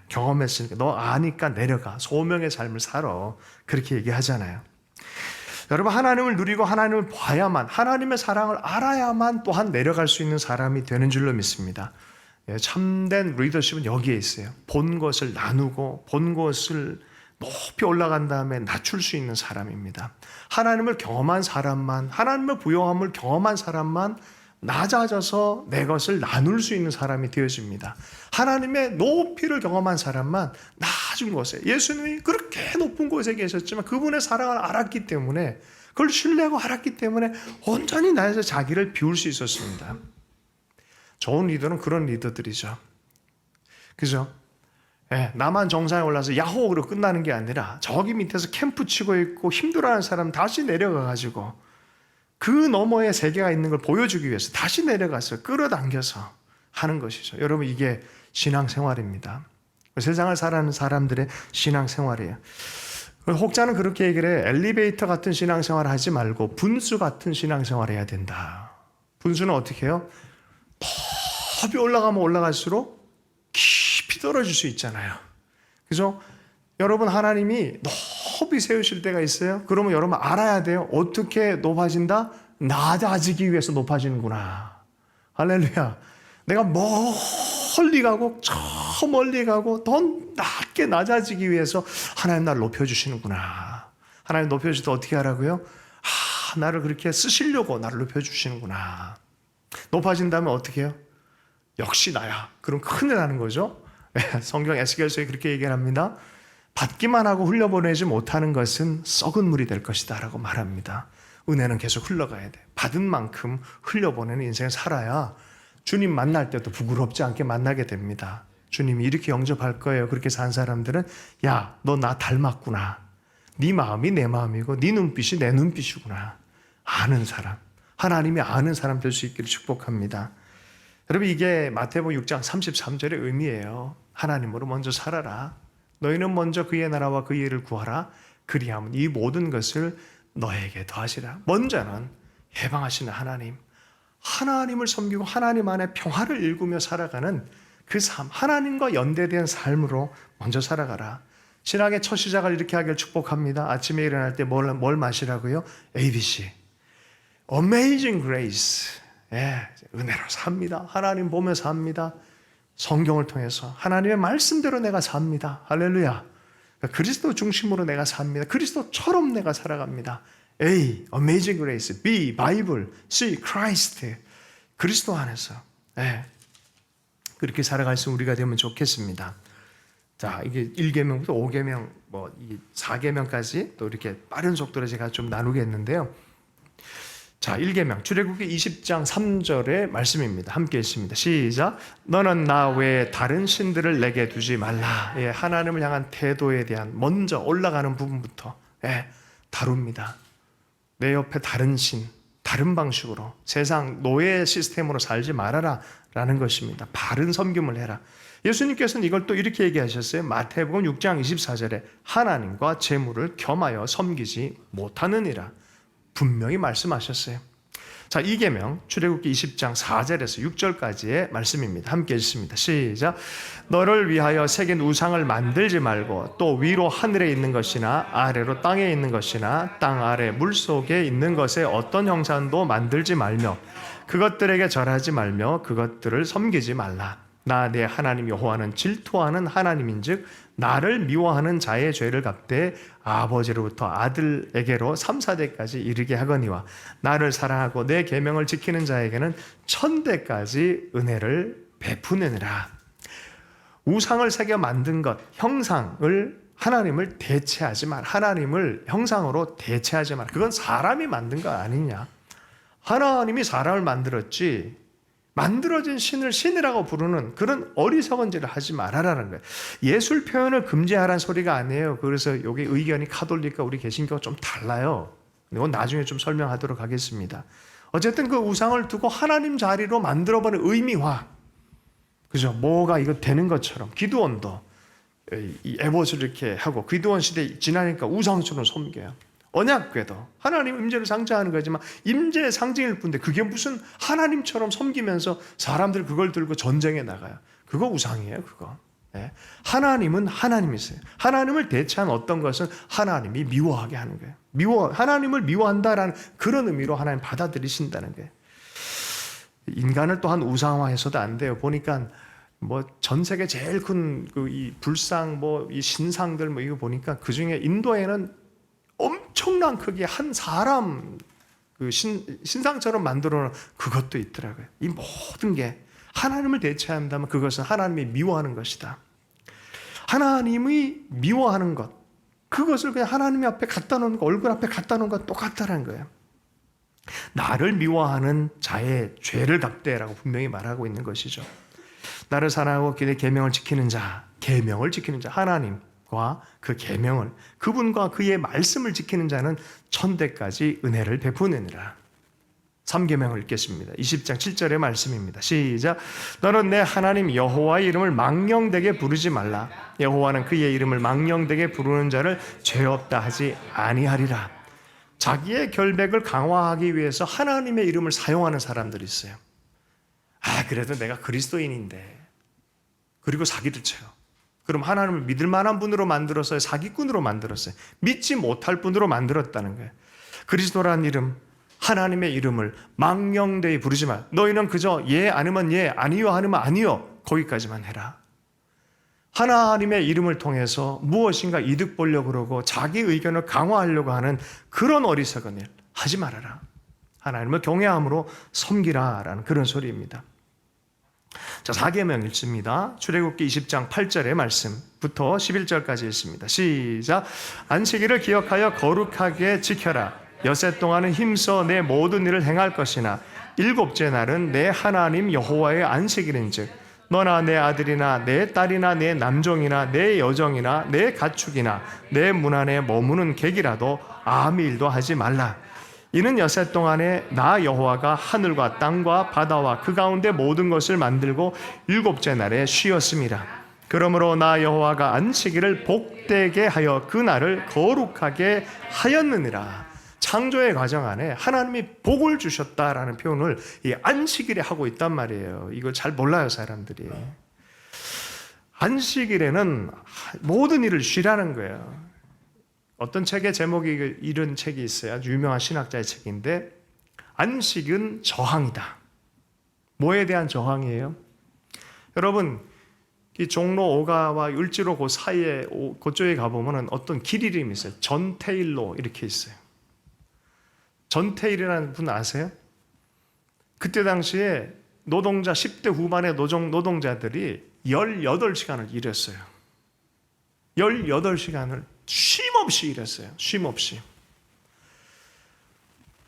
Speaker 1: 경험했으니까 너 아니까 내려가. 소명의 삶을 살아. 그렇게 얘기하잖아요. 여러분, 하나님을 누리고 하나님을 봐야만, 하나님의 사랑을 알아야만 또한 내려갈 수 있는 사람이 되는 줄로 믿습니다. 참된 리더십은 여기에 있어요. 본 것을 나누고 본 것을 높이 올라간 다음에 낮출 수 있는 사람입니다. 하나님을 경험한 사람만, 하나님의 부요함을 경험한 사람만 낮아져서 내 것을 나눌 수 있는 사람이 되어집니다. 하나님의 높이를 경험한 사람만 낮은 곳에, 예수님이 그렇게 높은 곳에 계셨지만 그분의 사랑을 알았기 때문에, 그걸 신뢰하고 알았기 때문에 온전히 나에서 자기를 비울 수 있었습니다. 좋은 리더는 그런 리더들이죠. 그죠? 나만 정상에 올라서 야호로 끝나는 게 아니라 저기 밑에서 캠프 치고 있고 힘들어하는 사람 다시 내려가가지고 그 너머에 세계가 있는 걸 보여주기 위해서 다시 내려가서 끌어당겨서 하는 것이죠. 여러분, 이게 신앙생활입니다. 세상을 살아가는 사람들의 신앙생활이에요. 혹자는 그렇게 얘기를 해요. 엘리베이터 같은 신앙생활을 하지 말고 분수 같은 신앙생활을 해야 된다. 분수는 어떻게 해요? 높이 올라가면 올라갈수록 깊이 떨어질 수 있잖아요. 그죠? 여러분, 하나님이 높이 세우실 때가 있어요. 그러면 여러분 알아야 돼요. 어떻게 높아진다? 낮아지기 위해서 높아지는구나. 할렐루야. 내가 멀리 가고 저 멀리 가고 더 낮게 낮아지기 위해서 하나님 나를 높여주시는구나. 하나님 높여주실 때 어떻게 하라고요? 나를 그렇게 쓰시려고 나를 높여주시는구나. 높아진다면 어떻게 해요? 역시 나야. 그럼 큰일 나는 거죠. 성경 에스겔서에 그렇게 얘기를 합니다. 받기만 하고 흘려보내지 못하는 것은 썩은 물이 될 것이다 라고 말합니다. 은혜는 계속 흘러가야 돼. 받은 만큼 흘려보내는 인생을 살아야 주님 만날 때도 부끄럽지 않게 만나게 됩니다. 주님이 이렇게 영접할 거예요. 그렇게 산 사람들은 야, 너 나 닮았구나. 네 마음이 내 마음이고 네 눈빛이 내 눈빛이구나. 아는 사람, 하나님이 아는 사람 될 수 있기를 축복합니다. 여러분, 이게 마태복음 6장 33절의 의미예요. 하나님으로 먼저 살아라. 너희는 먼저 그의 나라와 그의 일을 구하라. 그리하면 이 모든 것을 너에게 더하시라. 먼저는 해방하시는 하나님, 하나님을 섬기고 하나님 안에 평화를 일구며 살아가는 그 삶, 하나님과 연대된 삶으로 먼저 살아가라. 신앙의 첫 시작을 이렇게 하길 축복합니다. 아침에 일어날 때 뭘 마시라고요? ABC, Amazing Grace. 은혜로 삽니다. 하나님 보면서 삽니다. 성경을 통해서 하나님의 말씀대로 내가 삽니다. 할렐루야. 그리스도 중심으로 내가 삽니다. 그리스도처럼 내가 살아갑니다. A, Amazing Grace. B, Bible. C, Christ. 그리스도 안에서 그렇게 살아갈 수 우리가 되면 좋겠습니다. 자, 이게 1계명부터 5계명, 4계명까지 또 이렇게 빠른 속도로 제가 좀 나누겠는데요. 자, 1계명 출애굽기 20장 3절의 말씀입니다. 함께 읽습니다. 시작. 너는 나 외에 다른 신들을 내게 두지 말라. 하나님을 향한 태도에 대한 먼저 올라가는 부분부터 다룹니다. 내 옆에 다른 신, 다른 방식으로 세상 노예 시스템으로 살지 말아라 라는 것입니다. 바른 섬김을 해라. 예수님께서는 이걸 또 이렇게 얘기하셨어요. 마태복음 6장 24절에 하나님과 재물을 겸하여 섬기지 못하느니라. 분명히 말씀하셨어요. 자, 2계명 출애굽기 20장 4절에서 6절까지의 말씀입니다. 함께 읽습니다. 시작. 너를 위하여 새긴 우상을 만들지 말고 또 위로 하늘에 있는 것이나 아래로 땅에 있는 것이나 땅 아래 물속에 있는 것에 어떤 형상도 만들지 말며 그것들에게 절하지 말며 그것들을 섬기지 말라. 나 내 하나님 여호와는 질투하는 하나님인즉 나를 미워하는 자의 죄를 갚되 아버지로부터 아들에게로 3, 4대까지 이르게 하거니와 나를 사랑하고 내 계명을 지키는 자에게는 1000대까지 은혜를 베푸느니라. 우상을 새겨 만든 것, 형상을 하나님을 대체하지 말. 하나님을 형상으로 대체하지 말. 그건 사람이 만든 거 아니냐. 하나님이 사람을 만들었지 만들어진 신을 신이라고 부르는 그런 어리석은 짓을 하지 말아라는 거예요. 예술 표현을 금지하라는 소리가 아니에요. 그래서 여기 의견이 카톨릭과 우리 개신교가 좀 달라요. 이건 나중에 좀 설명하도록 하겠습니다. 어쨌든 그 우상을 두고 하나님 자리로 만들어버린 의미화. 그죠? 뭐가 이거 되는 것처럼 기드온도 이 에봇을 이렇게 하고 기드온 시대 지나니까 우상처럼 섬겨요. 언약궤도 하나님 임재를 상징하는 거지만 임재의 상징일 뿐인데 그게 무슨 하나님처럼 섬기면서 사람들 그걸 들고 전쟁에 나가요. 그거 우상이에요. 그거. 네. 하나님은 하나님이세요. 하나님을 대체한 어떤 것은 하나님이 미워하게 하는 거예요. 하나님을 미워한다라는 그런 의미로 하나님 받아들이신다는 거예요. 인간을 또한 우상화해서도 안 돼요. 보니까 뭐 전 세계 제일 큰 그 이 불상 뭐 이 신상들 뭐 이거 보니까 그 중에 인도에는 엄청난 크기의 한 사람 그 신상처럼 만들어 놓은 그것도 있더라고요. 이 모든 게 하나님을 대체한다면 그것은 하나님이 미워하는 것이다. 하나님이 미워하는 것, 그것을 그냥 하나님 앞에 갖다 놓은 거, 얼굴 앞에 갖다 놓은 것 똑같다는 거예요. 나를 미워하는 자의 죄를 갚되라고 분명히 말하고 있는 것이죠. 나를 사랑하고 그의 계명을 지키는 자, 계명을 지키는 자, 하나님과 그 계명을, 그분과 그의 말씀을 지키는 자는 천대까지 은혜를 베푸느니라. 3계명을 읽겠습니다. 20장 7절의 말씀입니다. 시작. 너는 내 하나님 여호와의 이름을 망령되게 부르지 말라. 여호와는 그의 이름을 망령되게 부르는 자를 죄 없다 하지 아니하리라. 자기의 결백을 강화하기 위해서 하나님의 이름을 사용하는 사람들이 있어요. 그래도 내가 그리스도인인데, 그리고 사기를 쳐요. 그럼 하나님을 믿을 만한 분으로 만들어서 사기꾼으로 만들었어요. 믿지 못할 분으로 만들었다는 거예요. 그리스도라는 이름, 하나님의 이름을 망령되이 부르지 마. 너희는 그저 예 아니면 예, 아니요 아니면 아니요, 거기까지만 해라. 하나님의 이름을 통해서 무엇인가 이득 보려고 그러고 자기 의견을 강화하려고 하는 그런 어리석은 일 하지 말아라. 하나님을 경외함으로 섬기라라는 그런 소리입니다. 자, 4계명 읽습니다. 출애굽기 20장 8절의 말씀부터 11절까지 읽습니다. 시작. 안식일을 기억하여 거룩하게 지켜라. 엿새 동안은 힘써 내 모든 일을 행할 것이나 일곱째 날은 내 하나님 여호와의 안식일인즉 너나 내 아들이나 내 딸이나 내 남종이나 내 여종이나 내 가축이나 내 문 안에 머무는 객이라도 아무 일도 하지 말라. 이는 엿새 동안에 나 여호와가 하늘과 땅과 바다와 그 가운데 모든 것을 만들고 일곱째 날에 쉬었음이라. 그러므로 나 여호와가 안식일을 복되게 하여 그 날을 거룩하게 하였느니라. 창조의 과정 안에 하나님이 복을 주셨다라는 표현을 이 안식일에 하고 있단 말이에요. 이거 잘 몰라요, 사람들이. 안식일에는 모든 일을 쉬라는 거예요. 어떤 책의 제목이 이런 책이 있어요. 아주 유명한 신학자의 책인데, 안식은 저항이다. 뭐에 대한 저항이에요? 여러분, 이 종로 5가와 을지로 그 사이에 그쪽에 가보면 어떤 길 이름이 있어요. 전태일로 이렇게 있어요. 전태일이라는 분 아세요? 그때 당시에 노동자 10대 후반의 노동자들이 18시간을 일했어요. 18시간을 쉼없이 일했어요. 쉼없이.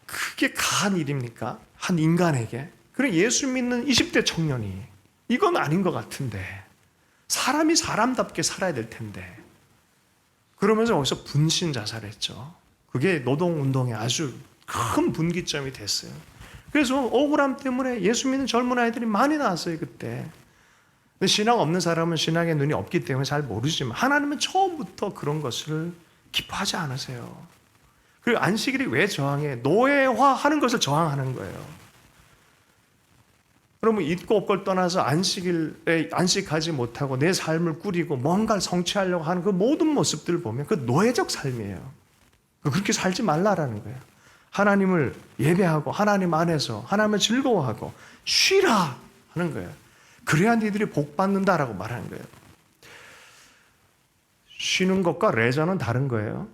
Speaker 1: 그게 가한 일입니까? 한 인간에게. 그래, 예수 믿는 20대 청년이 이건 아닌 것 같은데, 사람이 사람답게 살아야 될 텐데, 그러면서 거기서 분신 자살했죠. 그게 노동운동의 아주 큰 분기점이 됐어요. 그래서 억울함 때문에 예수 믿는 젊은 아이들이 많이 나왔어요, 그때. 근데 신앙 없는 사람은 신앙의 눈이 없기 때문에 잘 모르지만 하나님은 처음부터 그런 것을 기뻐하지 않으세요. 그리고 안식일이 왜 저항해? 노예화하는 것을 저항하는 거예요. 그러면 있고 없고를 떠나서 안식일에 안식하지 못하고 내 삶을 꾸리고 뭔가를 성취하려고 하는 그 모든 모습들을 보면 그 노예적 삶이에요. 그렇게 살지 말라라는 거예요. 하나님을 예배하고 하나님 안에서 하나님을 즐거워하고 쉬라 하는 거예요. 그래야 너희들이 복 받는다라고 말하는 거예요. 쉬는 것과 레저는 다른 거예요.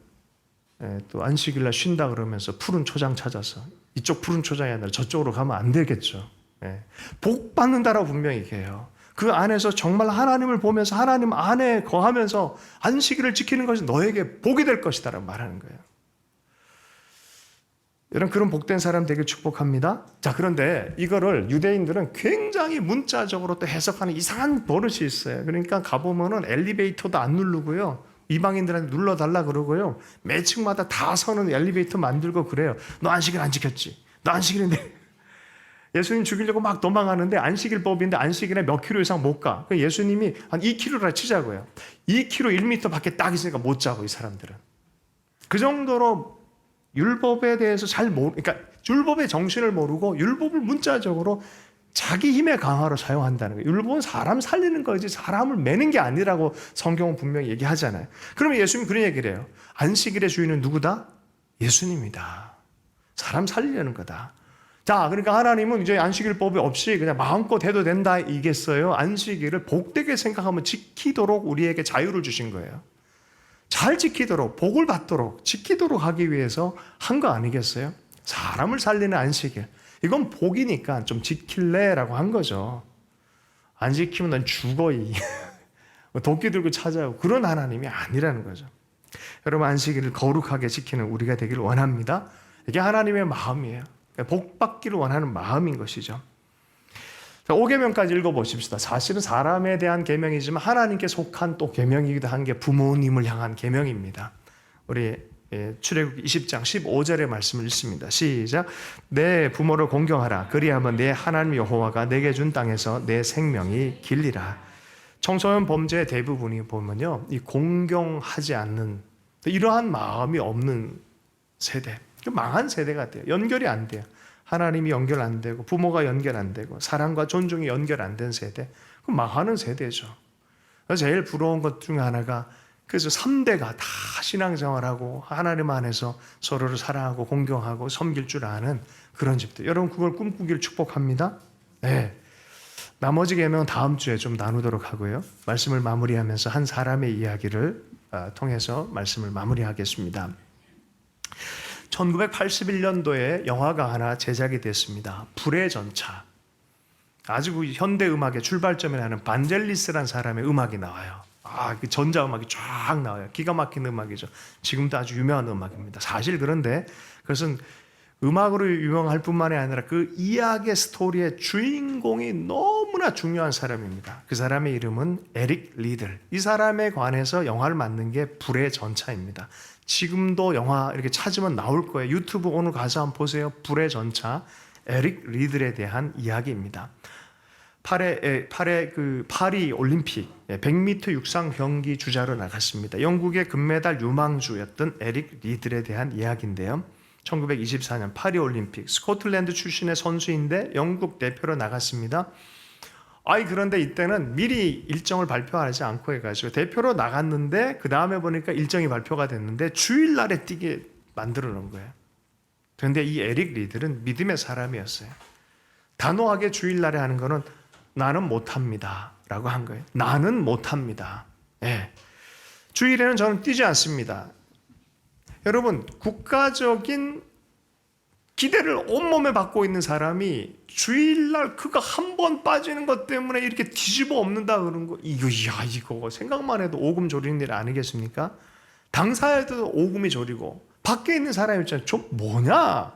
Speaker 1: 또 안식일날 쉰다 그러면서 푸른 초장 찾아서 이쪽 푸른 초장이 아니라 저쪽으로 가면 안 되겠죠. 복 받는다라고 분명히 얘기해요. 그 안에서 정말 하나님을 보면서 하나님 안에 거하면서 안식일을 지키는 것이 너에게 복이 될 것이다라고 말하는 거예요. 여러분, 그런 복된 사람 되길 축복합니다. 자, 그런데 이거를 유대인들은 굉장히 문자적으로 또 해석하는 이상한 버릇이 있어요. 그러니까 가보면은 엘리베이터도 안 누르고요, 이방인들한테 눌러달라 그러고요, 매 층마다 다 서는 엘리베이터 만들고 그래요. 너 안식일 안 지켰지? 너 안식일인데 예수님 죽이려고 막 도망가는데 안식일법인데 안식일에 몇 킬로 이상 못 가. 예수님이 한 2킬로라 치자고요. 2킬로 1m 밖에 딱 있으니까 못 자고, 이 사람들은. 그 정도로 율법에 대해서 그러니까 율법의 정신을 모르고 율법을 문자적으로 자기 힘의 강화로 사용한다는 거예요. 율법은 사람 살리는 거지 사람을 매는 게 아니라고 성경은 분명히 얘기하잖아요. 그러면 예수님이 그런 얘기를 해요. 안식일의 주인은 누구다? 예수님이다. 사람 살리려는 거다. 자, 그러니까 하나님은 이제 안식일법이 없이 그냥 마음껏 해도 된다 이겠어요. 안식일을 복되게 생각하면 지키도록 우리에게 자유를 주신 거예요. 잘 지키도록, 복을 받도록, 지키도록 하기 위해서 한 거 아니겠어요? 사람을 살리는 안식일. 이건 복이니까 좀 지킬래라고 한 거죠. 안 지키면 난 죽어, 도끼 들고 찾아오고 그런 하나님이 아니라는 거죠. 여러분, 안식일을 거룩하게 지키는 우리가 되길 원합니다. 이게 하나님의 마음이에요. 복 받기를 원하는 마음인 것이죠. 5계명까지 읽어보십시다. 사실은 사람에 대한 계명이지만 하나님께 속한 또 계명이기도 한 게 부모님을 향한 계명입니다. 우리 출애굽기 20장 15절의 말씀을 읽습니다. 시작. 내 부모를 공경하라. 그리하면 내 하나님 여호와가 내게 준 땅에서 내 생명이 길리라. 청소년 범죄의 대부분이 보면요, 이 공경하지 않는 이러한 마음이 없는 세대, 망한 세대가 돼요. 연결이 안 돼요. 하나님이 연결 안 되고 부모가 연결 안 되고 사랑과 존중이 연결 안 된 세대, 그럼 망하는 세대죠. 제일 부러운 것 중에 하나가 그래서 3대가 다 신앙생활하고 하나님 안에서 서로를 사랑하고 공경하고 섬길 줄 아는 그런 집들. 여러분 그걸 꿈꾸기를 축복합니다. 네. 나머지 계명은 다음 주에 좀 나누도록 하고요. 말씀을 마무리하면서 한 사람의 이야기를 통해서 말씀을 마무리하겠습니다. 1981년도에 영화가 하나 제작이 됐습니다. 불의 전차. 아주 현대 음악의 출발점이라는 반젤리스라는 사람의 음악이 나와요. 그 전자음악이 쫙 나와요. 기가 막힌 음악이죠. 지금도 아주 유명한 음악입니다. 사실 그런데 그것은 음악으로 유명할 뿐만이 아니라 그 이야기의 스토리의 주인공이 너무나 중요한 사람입니다. 그 사람의 이름은 에릭 리들. 이 사람에 관해서 영화를 만든 게 불의 전차입니다. 지금도 영화 이렇게 찾으면 나올 거예요. 유튜브 오늘 가서 한번 보세요. 불의 전차, 에릭 리들에 대한 이야기입니다. 파리 올림픽 100m 육상 경기 주자로 나갔습니다. 영국의 금메달 유망주였던 에릭 리들에 대한 이야기인데요. 1924년 파리 올림픽 스코틀랜드 출신의 선수인데 영국 대표로 나갔습니다. 그런데 이때는 미리 일정을 발표하지 않고 해가지고 대표로 나갔는데 그 다음에 보니까 일정이 발표가 됐는데 주일날에 뛰게 만들어 놓은 거예요. 그런데 이 에릭 리들은 믿음의 사람이었어요. 단호하게 주일날에 하는 거는 나는 못합니다 라고 한 거예요. 나는 못합니다. 예. 주일에는 저는 뛰지 않습니다. 여러분, 국가적인 기대를 온몸에 받고 있는 사람이 주일날 그거 한 번 빠지는 것 때문에 이렇게 뒤집어 엎는다 그런 거, 이거 생각만 해도 오금 조리는 일 아니겠습니까? 당사에도 오금이 조리고 밖에 있는 사람이 있잖아요. 좀 뭐냐?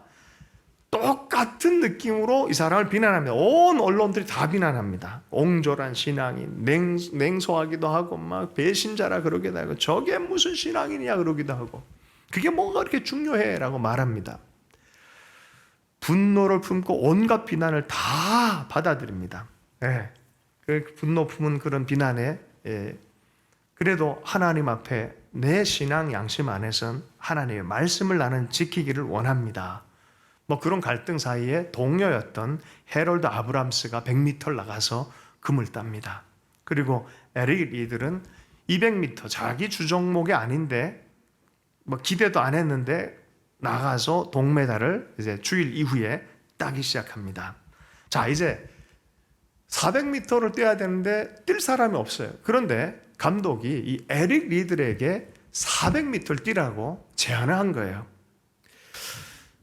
Speaker 1: 똑같은 느낌으로 이 사람을 비난합니다. 온 언론들이 다 비난합니다. 옹졸한 신앙인, 냉소하기도 하고 막 배신자라 그러기도 하고 저게 무슨 신앙이냐 그러기도 하고 그게 뭐가 그렇게 중요해? 라고 말합니다. 분노를 품고 온갖 비난을 다 받아들입니다. 예. 그 분노 품은 그런 비난에 그래도 하나님 앞에 내 신앙 양심 안에선 하나님의 말씀을 나는 지키기를 원합니다. 그런 갈등 사이에 동료였던 해럴드 아브람스가 100m를 나가서 금을 땁니다. 그리고 에릭 리들은 200m 자기 주종목이 아닌데 기대도 안 했는데 나가서 동메달을 이제 주일 이후에 따기 시작합니다. 자, 이제 400m를 뛰어야 되는데 뛸 사람이 없어요. 그런데 감독이 이 에릭 리들에게 400m를 뛰라고 제안을 한 거예요.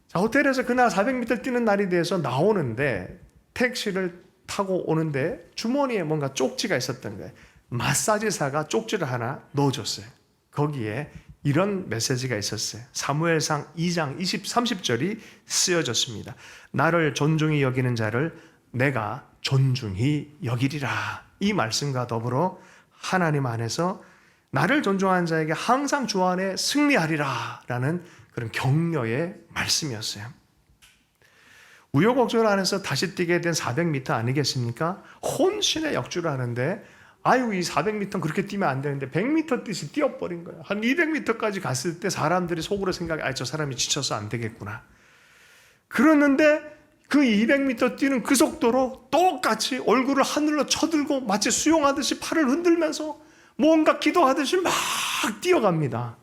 Speaker 1: 자, 호텔에서 그날 400m 뛰는 날이 돼서 나오는데 택시를 타고 오는데 주머니에 뭔가 쪽지가 있었던 거예요. 마사지사가 쪽지를 하나 넣어줬어요. 거기에 이런 메시지가 있었어요. 사무엘상 2장 30절이 쓰여졌습니다. 나를 존중히 여기는 자를 내가 존중히 여기리라. 이 말씀과 더불어 하나님 안에서 나를 존중하는 자에게 항상 주 안에 승리하리라 라는 그런 격려의 말씀이었어요. 우여곡절 안에서 다시 뛰게 된 400m 아니겠습니까? 혼신의 역주를 하는데 아유, 이 400m는 그렇게 뛰면 안 되는데 100m 뛰시 뛰어버린 거예요. 한 200m까지 갔을 때 사람들이 속으로 생각해, 아, 저 사람이 지쳐서 안 되겠구나. 그러는데 그 200m 뛰는 그 속도로 똑같이 얼굴을 하늘로 쳐들고 마치 수영하듯이 팔을 흔들면서 뭔가 기도하듯이 막 뛰어갑니다.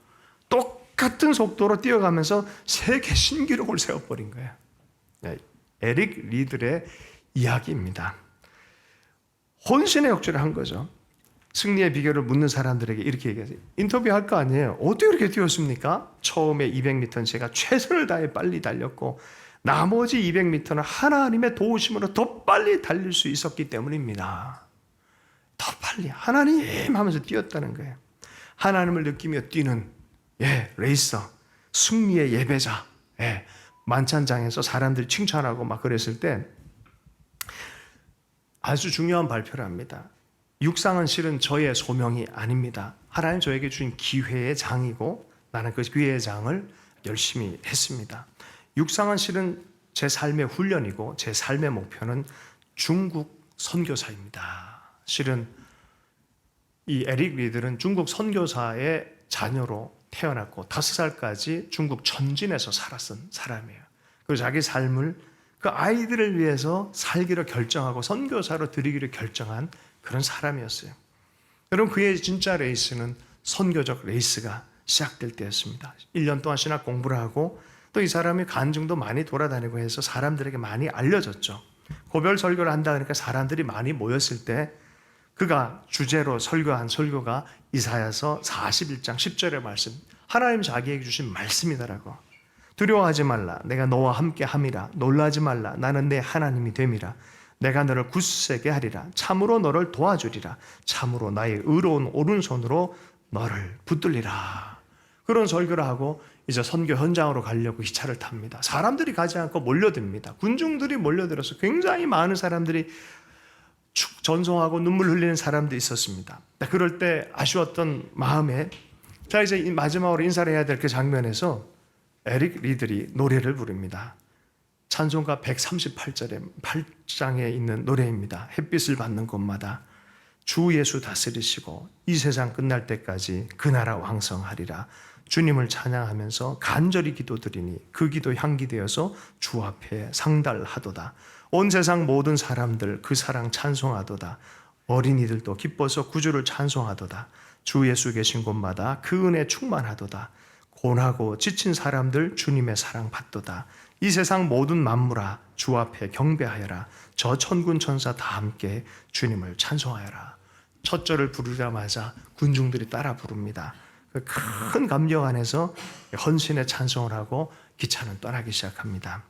Speaker 1: 똑같은 속도로 뛰어가면서 세계 신기록을 세워버린 거예요. 네, 에릭 리들의 이야기입니다. 혼신의 역주를 한 거죠. 승리의 비결을 묻는 사람들에게 이렇게 얘기하세요. 인터뷰할 거 아니에요. 어떻게 그렇게 뛰었습니까? 처음에 200m는 제가 최선을 다해 빨리 달렸고 나머지 200m는 하나님의 도우심으로 더 빨리 달릴 수 있었기 때문입니다. 더 빨리 하나님 하면서 뛰었다는 거예요. 하나님을 느끼며 뛰는 레이서, 승리의 예배자. 만찬장에서 사람들이 칭찬하고 막 그랬을 때 아주 중요한 발표를 합니다. 육상은 실은 저의 소명이 아닙니다. 하나님 저에게 주신 기회의 장이고 나는 그 기회의 장을 열심히 했습니다. 육상은 실은 제 삶의 훈련이고 제 삶의 목표는 중국 선교사입니다. 실은 이 에릭 리들은 중국 선교사의 자녀로 태어났고 5살까지 중국 천진에서 살았던 사람이에요. 그리고 자기 삶을 그 아이들을 위해서 살기로 결정하고 선교사로 드리기로 결정한 그런 사람이었어요. 여러분, 그의 진짜 레이스는 선교적 레이스가 시작될 때였습니다. 1년 동안 신학 공부를 하고 또 이 사람이 간증도 많이 돌아다니고 해서 사람들에게 많이 알려졌죠. 고별 설교를 한다 그러니까 사람들이 많이 모였을 때 그가 주제로 설교한 설교가 이사야서 41장 10절의 말씀, 하나님 자기에게 주신 말씀이다라고. 두려워하지 말라, 내가 너와 함께 함이라. 놀라지 말라, 나는 내 하나님이 됨이라. 내가 너를 굳세게 하리라. 참으로 너를 도와주리라. 참으로 나의 의로운 오른손으로 너를 붙들리라. 그런 설교를 하고 이제 선교 현장으로 가려고 기차를 탑니다. 사람들이 가지 않고 몰려듭니다. 군중들이 몰려들어서 굉장히 많은 사람들이 전송하고 눈물 흘리는 사람도 있었습니다. 그럴 때 아쉬웠던 마음에 자, 이제 마지막으로 인사를 해야 될 그 장면에서 에릭 리들이 노래를 부릅니다. 찬송가 138절에 8장에 있는 노래입니다. 햇빛을 받는 곳마다 주 예수 다스리시고 이 세상 끝날 때까지 그 나라 왕성하리라. 주님을 찬양하면서 간절히 기도드리니 그 기도 향기 되어서 주 앞에 상달하도다. 온 세상 모든 사람들 그 사랑 찬송하도다. 어린이들도 기뻐서 구주를 찬송하도다. 주 예수 계신 곳마다 그 은혜 충만하도다. 고나고 지친 사람들 주님의 사랑 받도다. 이 세상 모든 만물아 주 앞에 경배하여라. 저 천군 천사 다 함께 주님을 찬송하여라. 첫 절을 부르자마자 군중들이 따라 부릅니다. 그 큰 감격 안에서 헌신의 찬송을 하고 기차는 떠나기 시작합니다.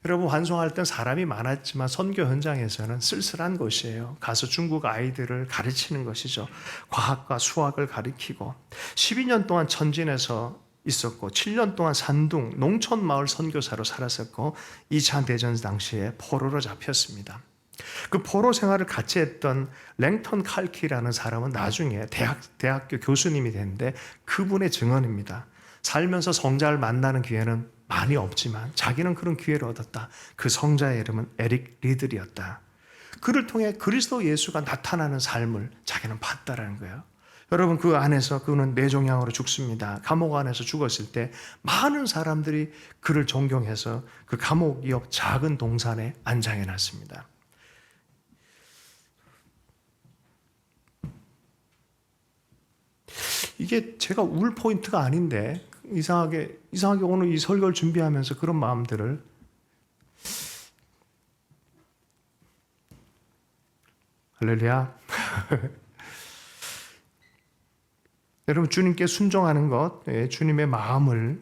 Speaker 1: 여러분, 환송할 땐 사람이 많았지만 선교 현장에서는 쓸쓸한 것이에요. 가서 중국 아이들을 가르치는 것이죠. 과학과 수학을 가르치고 12년 동안 천진에서 있었고 7년 동안 산둥 농촌 마을 선교사로 살았었고 2차 대전 당시에 포로로 잡혔습니다. 그 포로 생활을 같이 했던 랭턴 칼키라는 사람은 나중에 대학교 교수님이 됐는데 그분의 증언입니다. 살면서 성자를 만나는 기회는 많이 없지만 자기는 그런 기회를 얻었다. 그 성자의 이름은 에릭 리들이었다. 그를 통해 그리스도 예수가 나타나는 삶을 자기는 봤다라는 거예요. 여러분, 그 안에서 그는 뇌종양으로 죽습니다. 감옥 안에서 죽었을 때 많은 사람들이 그를 존경해서 그 감옥 옆 작은 동산에 안장해 놨습니다. 이게 제가 울 포인트가 아닌데 이상하게 오늘 이 설교를 준비하면서 그런 마음들을 할렐루야. 여러분, 주님께 순종하는 것, 주님의 마음을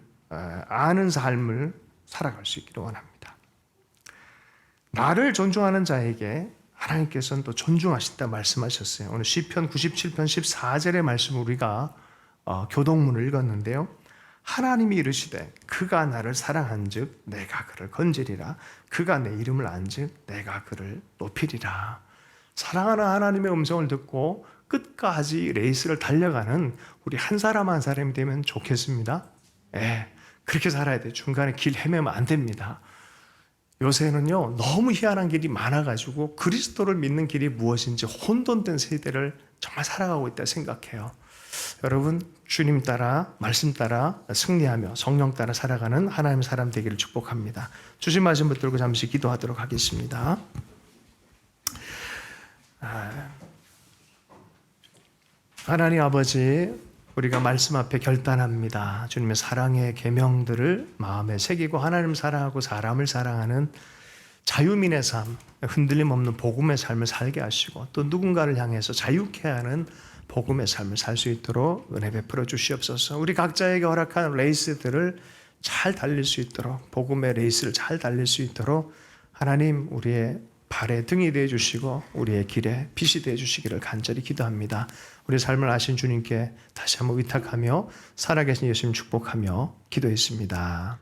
Speaker 1: 아는 삶을 살아갈 수 있기를 원합니다. 나를 존중하는 자에게 하나님께서는 또 존중하신다 말씀하셨어요. 오늘 시편 97편 14절의 말씀 우리가 교동문을 읽었는데요. 하나님이 이르시되 그가 나를 사랑한즉 내가 그를 건지리라. 그가 내 이름을 안즉 내가 그를 높이리라. 사랑하는 하나님의 음성을 듣고 끝까지 레이스를 달려가는 우리 한 사람 한 사람이 되면 좋겠습니다. 그렇게 살아야 돼요. 중간에 길 헤매면 안 됩니다. 요새는요 너무 희한한 길이 많아가지고 그리스도를 믿는 길이 무엇인지 혼돈된 세대를 정말 살아가고 있다 생각해요. 여러분, 주님 따라 말씀 따라 승리하며 성령 따라 살아가는 하나님의 사람 되기를 축복합니다. 주신 말씀 붙들고 잠시 기도하도록 하겠습니다. 하나님 아버지, 우리가 말씀 앞에 결단합니다. 주님의 사랑의 계명들을 마음에 새기고 하나님을 사랑하고 사람을 사랑하는 자유민의 삶, 흔들림 없는 복음의 삶을 살게 하시고 또 누군가를 향해서 자유케 하는 복음의 삶을 살 수 있도록 은혜 베풀어 주시옵소서. 우리 각자에게 허락한 레이스들을 잘 달릴 수 있도록, 복음의 레이스를 잘 달릴 수 있도록 하나님 우리의 발에 등이 되어 주시고 우리의 길에 빛이 되어 주시기를 간절히 기도합니다. 우리 삶을 아신 주님께 다시 한번 위탁하며 살아계신 예수님 축복하며 기도했습니다.